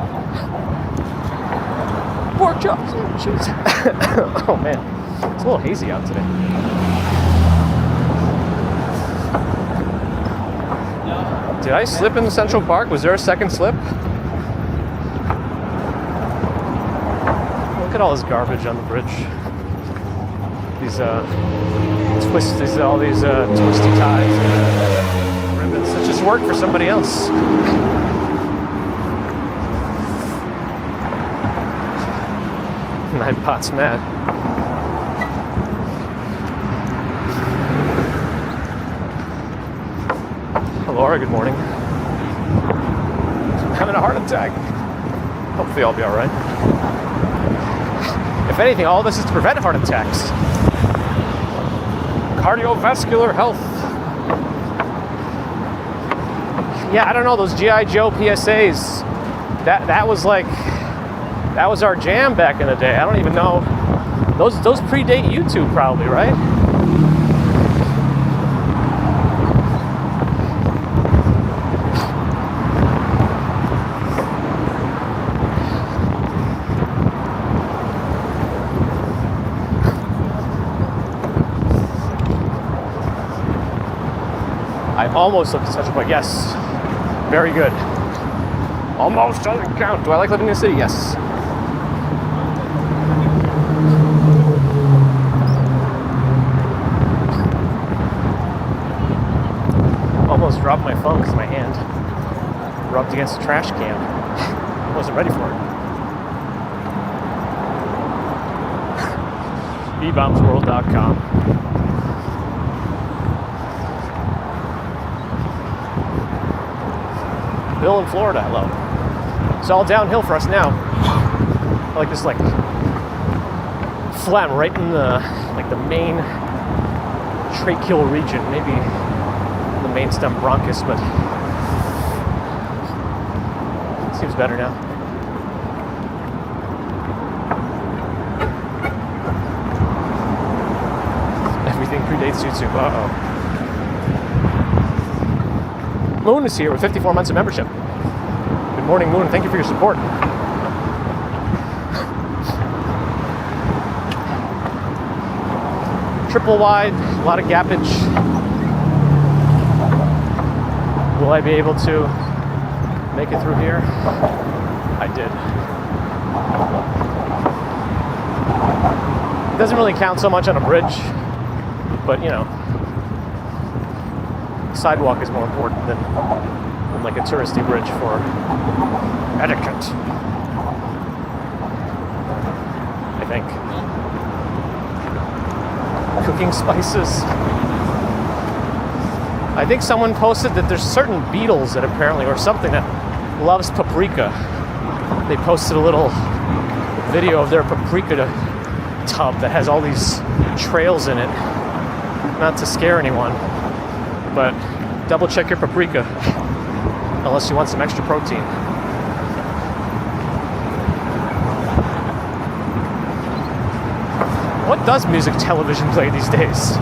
Pork chops. Jeez. Oh man, it's a little hazy out today. Did I slip in Central Park? Was there a second slip? Look at all this garbage on the bridge. These twists, all these twisty ties and ribbons that just work for somebody else. Nightbot's mad. Laura, good morning. I'm having a heart attack. Hopefully I'll be all right. If anything, all this is to prevent heart attacks. Cardiovascular health. Yeah, I don't know, those G.I. Joe PSAs, that was our jam back in the day. I don't even know. Those predate YouTube probably, right? I almost looked at Central Park. Yes. Very good. Almost doesn't count. Do I like living in the city? Yes. Almost dropped my phone because my hand rubbed against the trash can. I wasn't ready for it. ebombsworld.com. Bill in Florida, hello. It's all downhill for us now. Like this, flat right in the main tracheal region, maybe the main stem bronchus, but it seems better now. Everything predates YouTube. Uh-oh. Moon is here with 54 months of membership. Good morning, Moon. Thank you for your support. Triple wide, a lot of gappage. Will I be able to make it through here? I did. It doesn't really count so much on a bridge, but you know, sidewalk is more important than like a touristy bridge for etiquette, I think. Cooking spices. I think someone posted that there's certain beetles that apparently, or something, that loves paprika. They posted a little video of their paprika tub that has all these trails in it. Not to scare anyone, but double check your paprika unless you want some extra protein. What does music television play these days?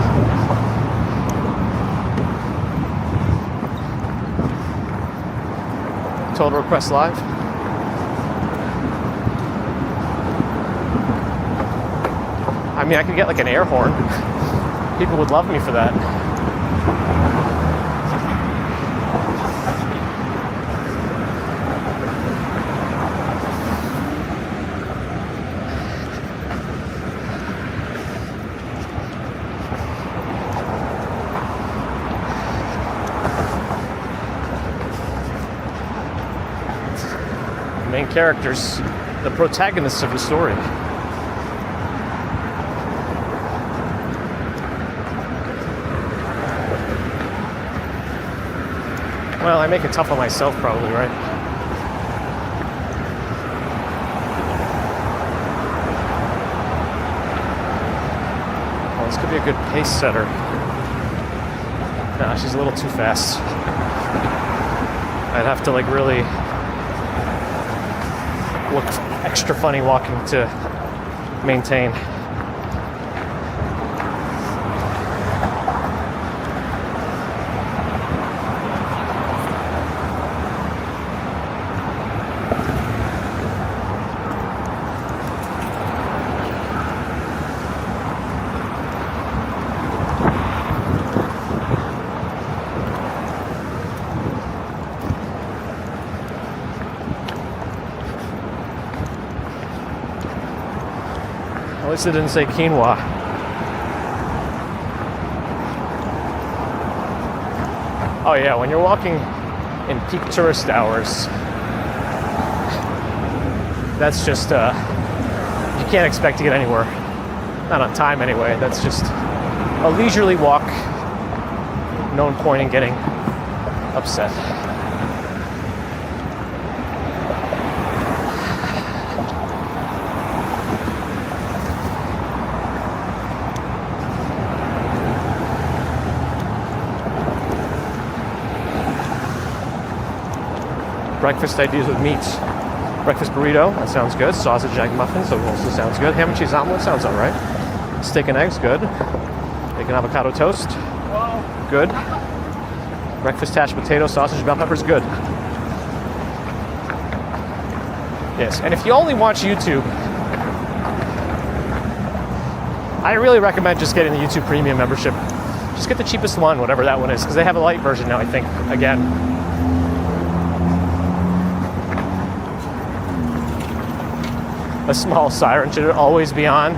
Total Request Live. I mean, I could get like an air horn. People would love me for that. Main characters, the protagonists of the story. Well, I make it tough on myself probably, right? Well, this could be a good pace setter. Nah, she's a little too fast. I'd have to like really look extra funny walking to maintain. At least it didn't say quinoa. Oh yeah, when you're walking in peak tourist hours, that's just, you can't expect to get anywhere. Not on time anyway, that's just a leisurely walk. No point in getting upset. Breakfast ideas with meat. Breakfast burrito, that sounds good. Sausage egg muffins, that also sounds good. Ham and cheese omelet sounds all right. Steak and eggs, good. Bacon avocado toast, good. Breakfast mashed potato, sausage, bell peppers, good. Yes, and if you only watch YouTube, I really recommend just getting the YouTube Premium membership. Just get the cheapest one, whatever that one is, because they have a light version now, I think, again. A small siren should always be on.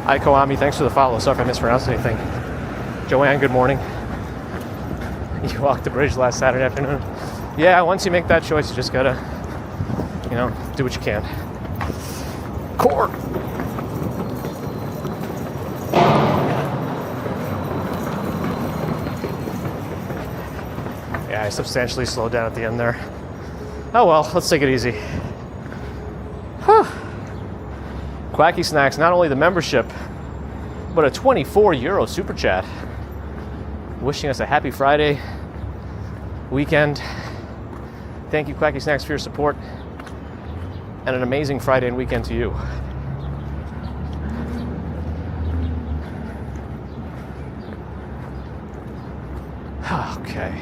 Hi, Koami, thanks for the follow. Sorry if I mispronounced anything. Joanne, good morning. You walked the bridge last Saturday afternoon. Yeah, once you make that choice, you just gotta, do what you can. Court. Yeah, I substantially slowed down at the end there. Oh well, let's take it easy. Whew. Quacky Snacks, not only the membership, but a €24 super chat. Wishing us a happy Friday weekend. Thank you, Quacky Snacks, for your support. And an amazing Friday and weekend to you. Okay.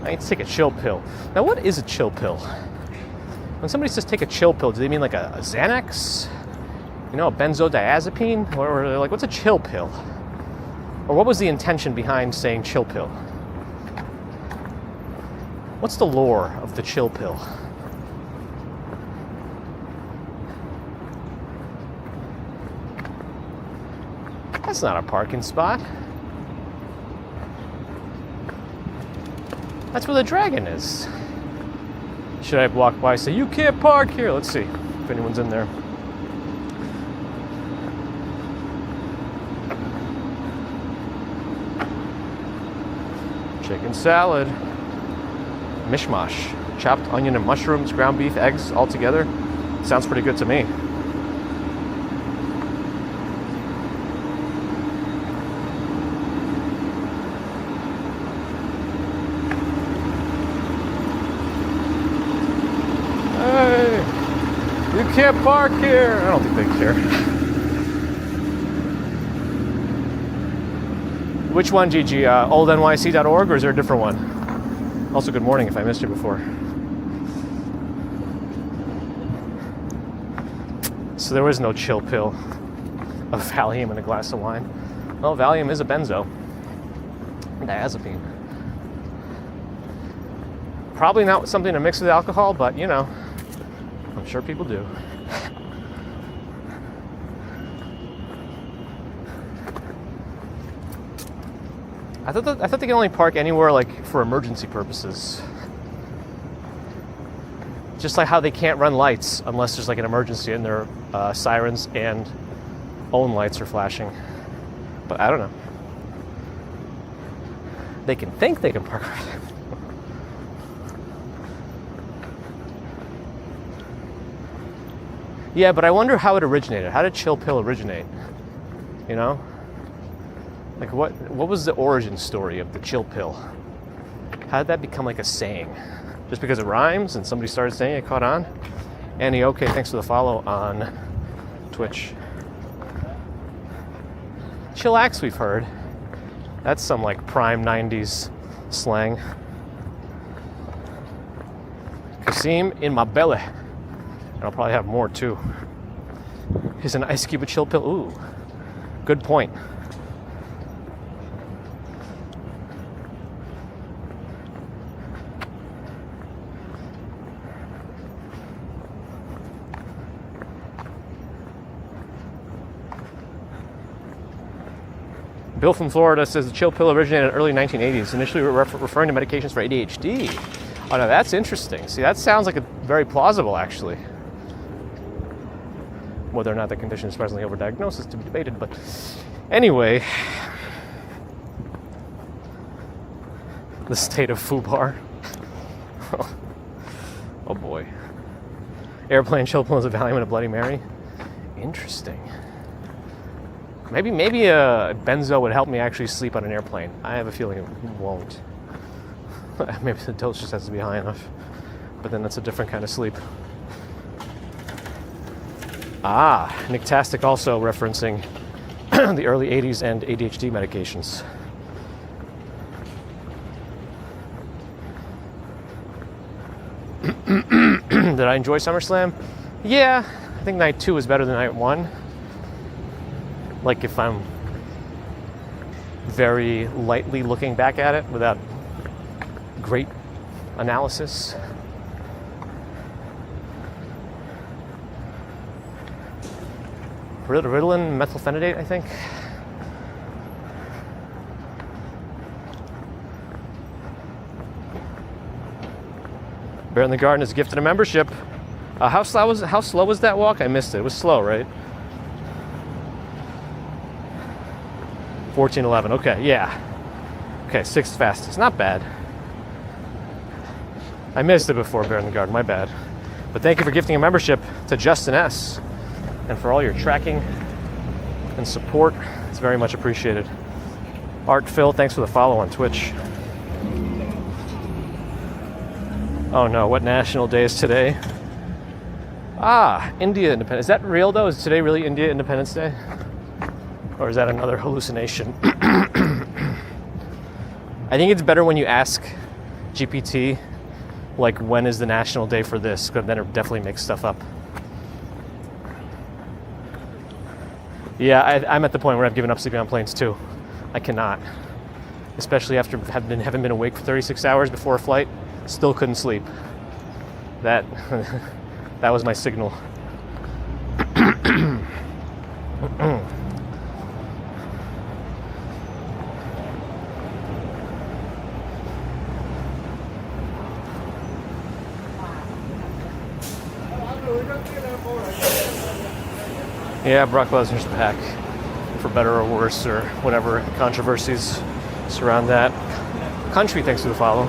I need to take a chill pill. Now, what is a chill pill? When somebody says take a chill pill, do they mean like a Xanax? A benzodiazepine? Or they're like, what's a chill pill? Or what was the intention behind saying chill pill? What's the lore of the chill pill? That's not a parking spot. That's where the dragon is. Should I walk by and say, you can't park here? Let's see if anyone's in there. Chicken salad. Mishmash. Chopped onion and mushrooms, ground beef, eggs, all together. Sounds pretty good to me. Hey, you can't park here. I don't think they care. Which one, Gigi? OldNYC.org, or is there a different one? Also, good morning if I missed you before. So there was no chill pill of Valium and a glass of wine. Well, Valium is a benzo. Diazepine. Probably not something to mix with alcohol, but I'm sure people do. I thought they could only park anywhere like for emergency purposes. Just like how they can't run lights unless there's like an emergency and their sirens and own lights are flashing. But I don't know. They can think they can park. Yeah, but I wonder how it originated. How did chill pill originate? Like what was the origin story of the chill pill? How did that become like a saying? Just because it rhymes and somebody started saying it, caught on? Annie, okay, thanks for the follow on Twitch. Chillax we've heard. That's some like prime 90s slang. Kasim in my belly. And I'll probably have more too. Is an ice cube a chill pill? Ooh, good point. Bill from Florida says the chill pill originated in the early 1980s, initially referring to medications for ADHD. Oh, no, that's interesting. See, that sounds like a very plausible, actually. Whether or not the condition is presently overdiagnosed is to be debated, but anyway. The state of FUBAR. Oh boy. Airplane chill pill is a Valium and a Bloody Mary. Interesting. Maybe a benzo would help me actually sleep on an airplane. I have a feeling it won't. Maybe the dose just has to be high enough. But then that's a different kind of sleep. Nictastic also referencing the early 80s and ADHD medications. Did I enjoy SummerSlam? Yeah, I think night 2 was better than night 1. Like if I'm very lightly looking back at it without great analysis. Ritalin, methylphenidate, I think. Bear in the Garden is gifted a membership. How slow was that walk? I missed it. It was slow, right? 14:11. Okay, yeah. Okay, 6th fastest. Not bad. I missed it before Bear in the Garden. My bad. But thank you for gifting a membership to Justin S. and for all your tracking and support. It's very much appreciated. Art Phil, thanks for the follow on Twitch. Oh no, what national day is today? India Independence. Is that real though? Is today really India Independence Day? Or is that another hallucination? I think it's better when you ask GPT, like, when is the national day for this? Because then it definitely makes stuff up. Yeah, I'm at the point where I've given up sleeping on planes too. I cannot. Especially after having been awake for 36 hours before a flight. Still couldn't sleep. That was my signal. Yeah, Brock Lesnar's back, for better or worse, or whatever controversies surround that. Country, thanks for the follow.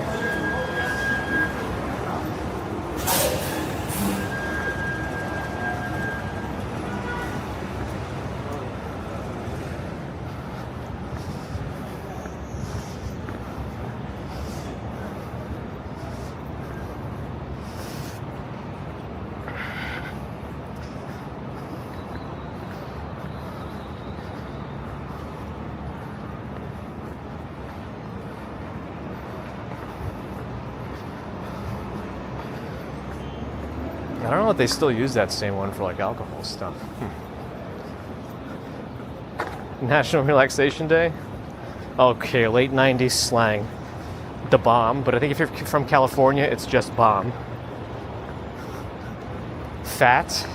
I don't know if they still use that same one for like alcohol stuff. National Relaxation Day? Okay, late 90s slang. The bomb, but I think if you're from California, it's just bomb. Fat?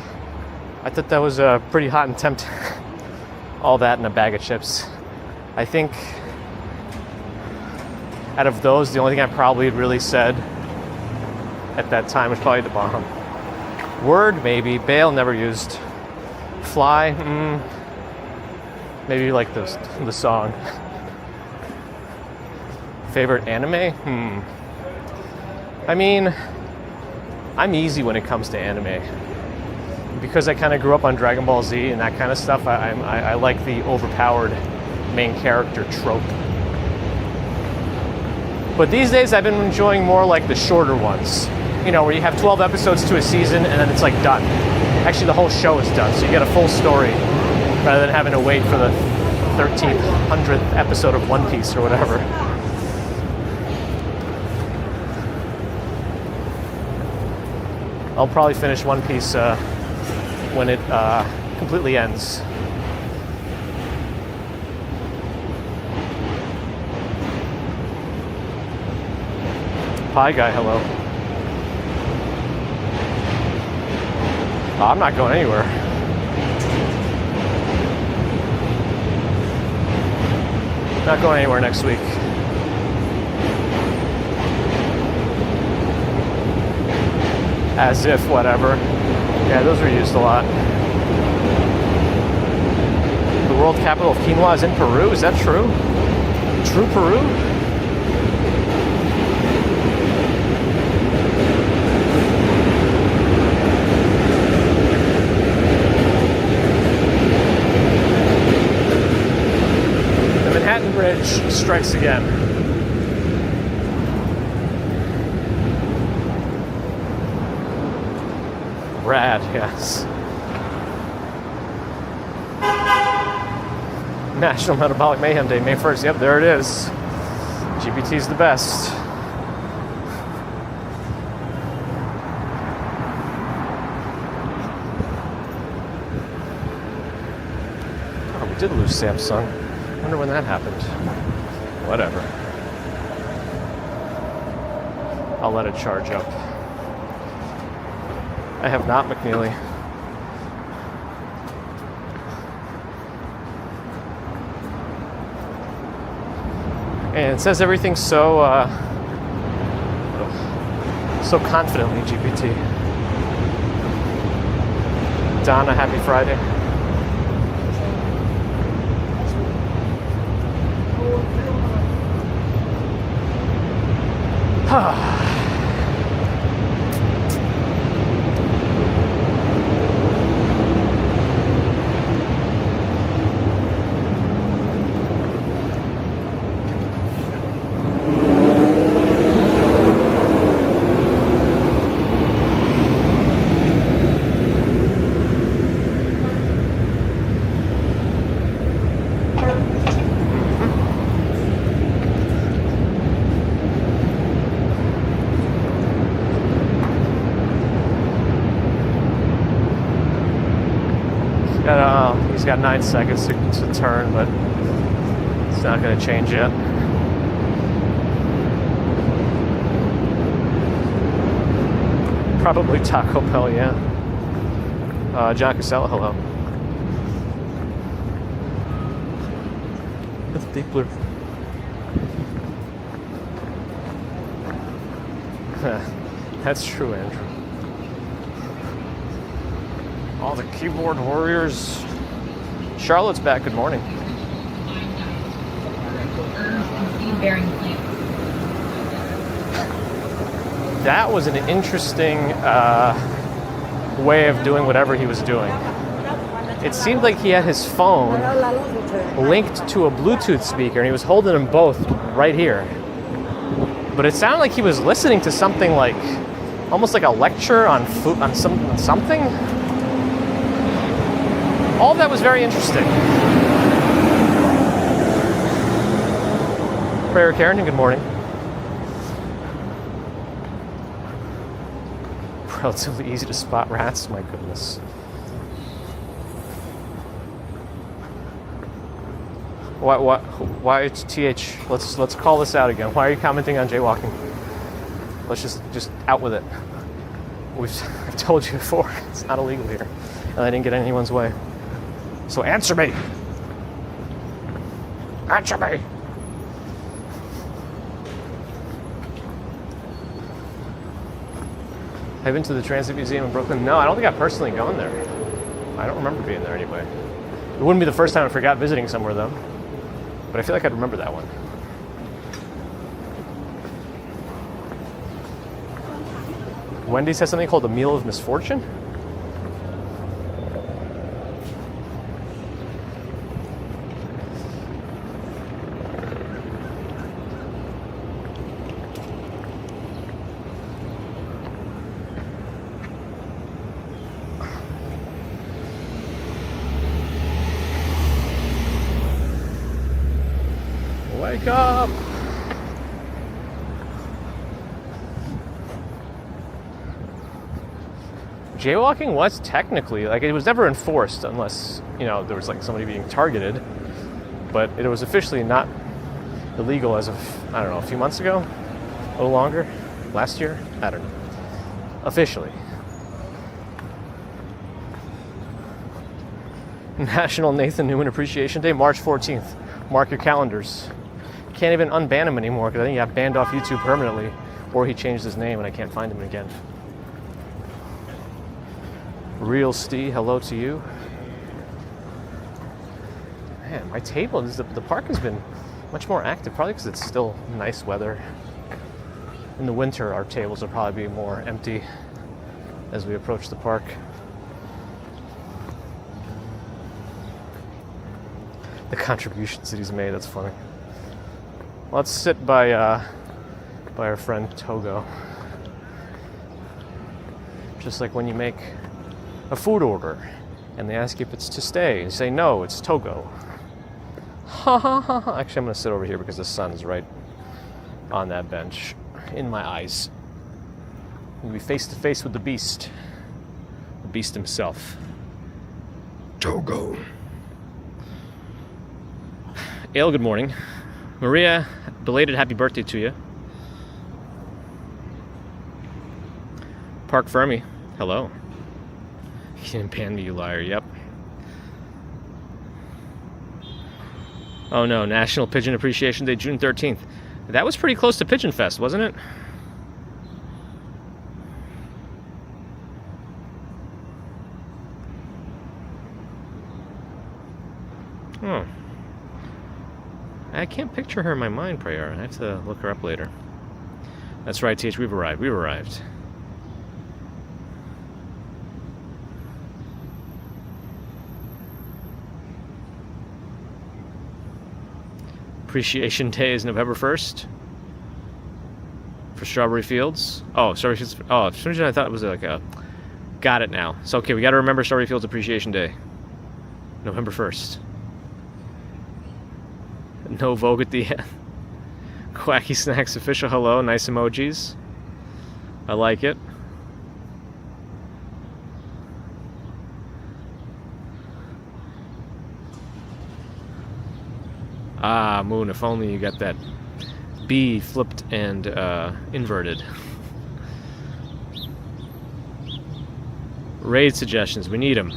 I thought that was pretty hot and tempting. All that in a bag of chips. I think out of those, the only thing I probably really said at that time was probably the bomb. Word, maybe. Bail, never used. Fly, maybe like the song. Favorite anime? I mean, I'm easy when it comes to anime. Because I kind of grew up on Dragon Ball Z and that kind of stuff, I like the overpowered main character trope. But these days I've been enjoying more like the shorter ones. You know, where you have 12 episodes to a season and then it's like done. Actually, the whole show is done, so you get a full story rather than having to wait for the 13th, 100th episode of One Piece or whatever. I'll probably finish One Piece when it completely ends. Pie guy, hello. I'm not going anywhere. Not going anywhere next week. As if, whatever. Yeah, those were used a lot. The world capital of quinoa is in Peru? Is that true? True Peru? strikes again. Rad, yes. National Metabolic Mayhem Day, May 1st. Yep, there it is. GPT's the best. Oh, we did lose Samsung. I wonder when that happened. Whatever. I'll let it charge up. I have not, McNeely. And it says everything so so confidently, GPT. Donna, happy Friday. He's got 9 seconds to turn, but it's not going to change yet. Probably Taco Bell, yeah. John Casella, hello. That's deep blue. That's true, Andrew. All the keyboard warriors. Charlotte's back. Good morning. That was an interesting way of doing whatever he was doing. It seemed like he had his phone linked to a Bluetooth speaker, and he was holding them both right here. But it sounded like he was listening to something like, almost like a lecture on food, on something. All of that was very interesting. Prayer Karen, good morning. Relatively easy to spot rats, my goodness. Why TH? Let's call this out again. Why are you commenting on jaywalking? Let's just out with it. I've told you before, it's not illegal here, and I didn't get in anyone's way. So answer me. Answer me. Have you been to the Transit Museum in Brooklyn? No, I don't think I've personally gone there. I don't remember being there anyway. It wouldn't be the first time I forgot visiting somewhere though. But I feel like I'd remember that one. Wendy's has something called a meal of misfortune? Wake up! Jaywalking was technically, like, it was never enforced unless, you know, there was like somebody being targeted, but it was officially not illegal as of, I don't know, a few months ago, a little longer, last year, I don't know, officially. National Nathan Newman Appreciation Day, March 14th. Mark your calendars. Can't even unban him anymore because I think he got banned off YouTube permanently, or he changed his name and I can't find him again. Real Steve, hello to you. Man, my table, the park has been much more active, probably because it's still nice weather. In the winter, our tables will probably be more empty as we approach the park. The contributions that he's made, that's funny. Let's sit by our friend Togo. Just like when you make a food order and they ask you if it's to stay, you say no, it's Togo. Ha ha ha ha. Actually, I'm gonna sit over here because the sun is right on that bench in my eyes. I'm gonna be face to face with the beast himself. Togo. Ale, good morning. Maria, belated happy birthday to you. Park Fermi, hello. You didn't pan me, you liar, yep. Oh no, National Pigeon Appreciation Day, June 13th. That was pretty close to Pigeon Fest, wasn't it? Oh. I can't picture her in my mind, Prayer. I have to look her up later. That's right, TH, we've arrived. We've arrived. Appreciation Day is November 1st for Strawberry Fields. Oh, Strawberry Fields. Oh, for some reason I thought it was like a... Got it now. So, okay, we got to remember Strawberry Fields Appreciation Day. November 1st. No Vogue at the end. Quacky Snacks official hello. Nice emojis. I like it. Ah, Moon, if only you got that B flipped and inverted. Raid suggestions, we need them.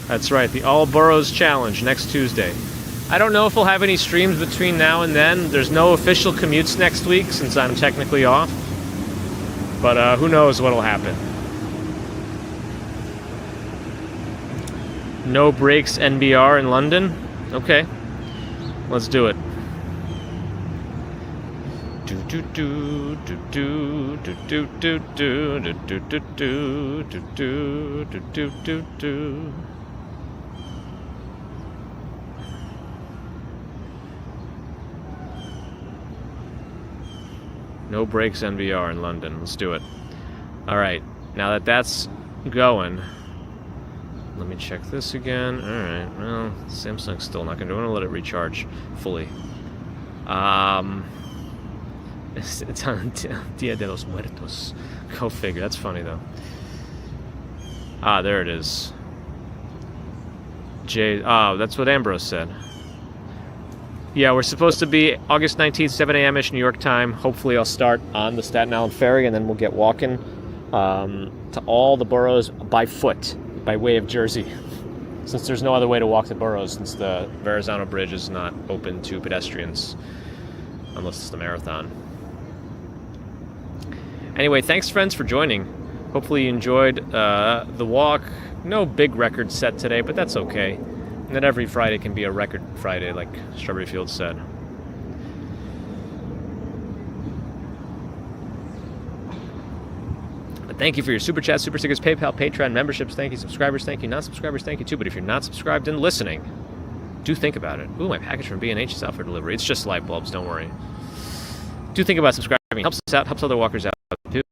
That's right, the All Boroughs Challenge next Tuesday. I don't know if we'll have any streams between now and then. There's no official commutes next week since I'm technically off. But who knows what'll happen. No breaks NBR in London? Okay. Let's do it. Do do do do do do do do do do do do do do do do do. No breaks NVR in London. Let's do it. All right. Now that that's going, let me check this again. All right. Well, Samsung's still not going to do it. I'm going to let it recharge fully. It's on Dia de los Muertos. Go figure. That's funny, though. Ah, there it is. That's what Ambrose said. Yeah, we're supposed to be August 19th, 7 a.m.-ish New York time. Hopefully I'll start on the Staten Island ferry, and then we'll get walking to all the boroughs by foot, by way of Jersey. Since there's no other way to walk the boroughs, since the Verrazano Bridge is not open to pedestrians, unless it's the marathon. Anyway, thanks, friends, for joining. Hopefully you enjoyed the walk. No big record set today, but that's okay. Not every Friday can be a record Friday, like Strawberry Fields said. But thank you for your super chats, super stickers, PayPal, Patreon, memberships. Thank you, subscribers. Thank you, non-subscribers. Thank you too. But if you're not subscribed and listening, do think about it. Ooh, my package from B&H is out for delivery. It's just light bulbs. Don't worry. Do think about subscribing. Helps us out. Helps other walkers out too.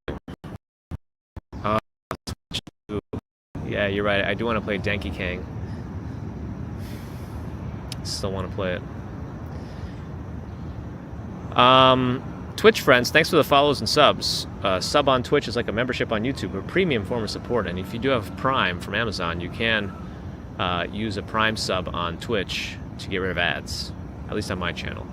Yeah, you're right. I do want to play Danky Kang. Still want to play it. Twitch friends, thanks for the follows and subs. Sub on Twitch is like a membership on YouTube, a premium form of support. And if you do have Prime from Amazon, you can use a Prime sub on Twitch to get rid of ads, at least on my channel.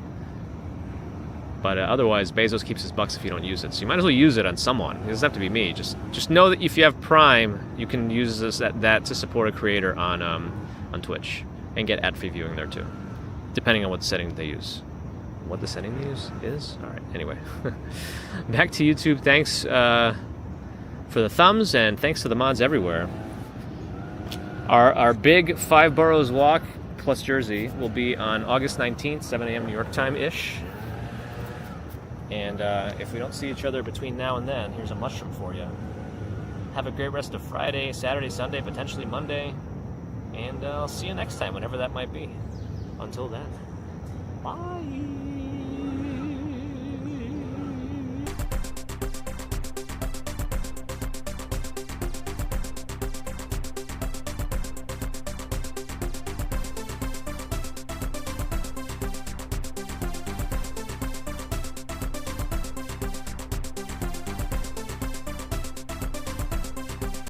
But otherwise, Bezos keeps his bucks if you don't use it. So you might as well use it on someone. It doesn't have to be me. Just know that if you have Prime, you can use that to support a creator on Twitch. And get ad-free viewing there too, depending on what setting they use. What the setting they use is? All right, anyway. Back to YouTube. Thanks for the thumbs, and thanks to the mods everywhere. Our big 5 boroughs walk plus Jersey will be on August 19th, 7 a.m. New York time-ish. And if we don't see each other between now and then, here's a mushroom for you. Have a great rest of Friday, Saturday, Sunday, potentially Monday. And I'll see you next time, whenever that might be. Until then, bye.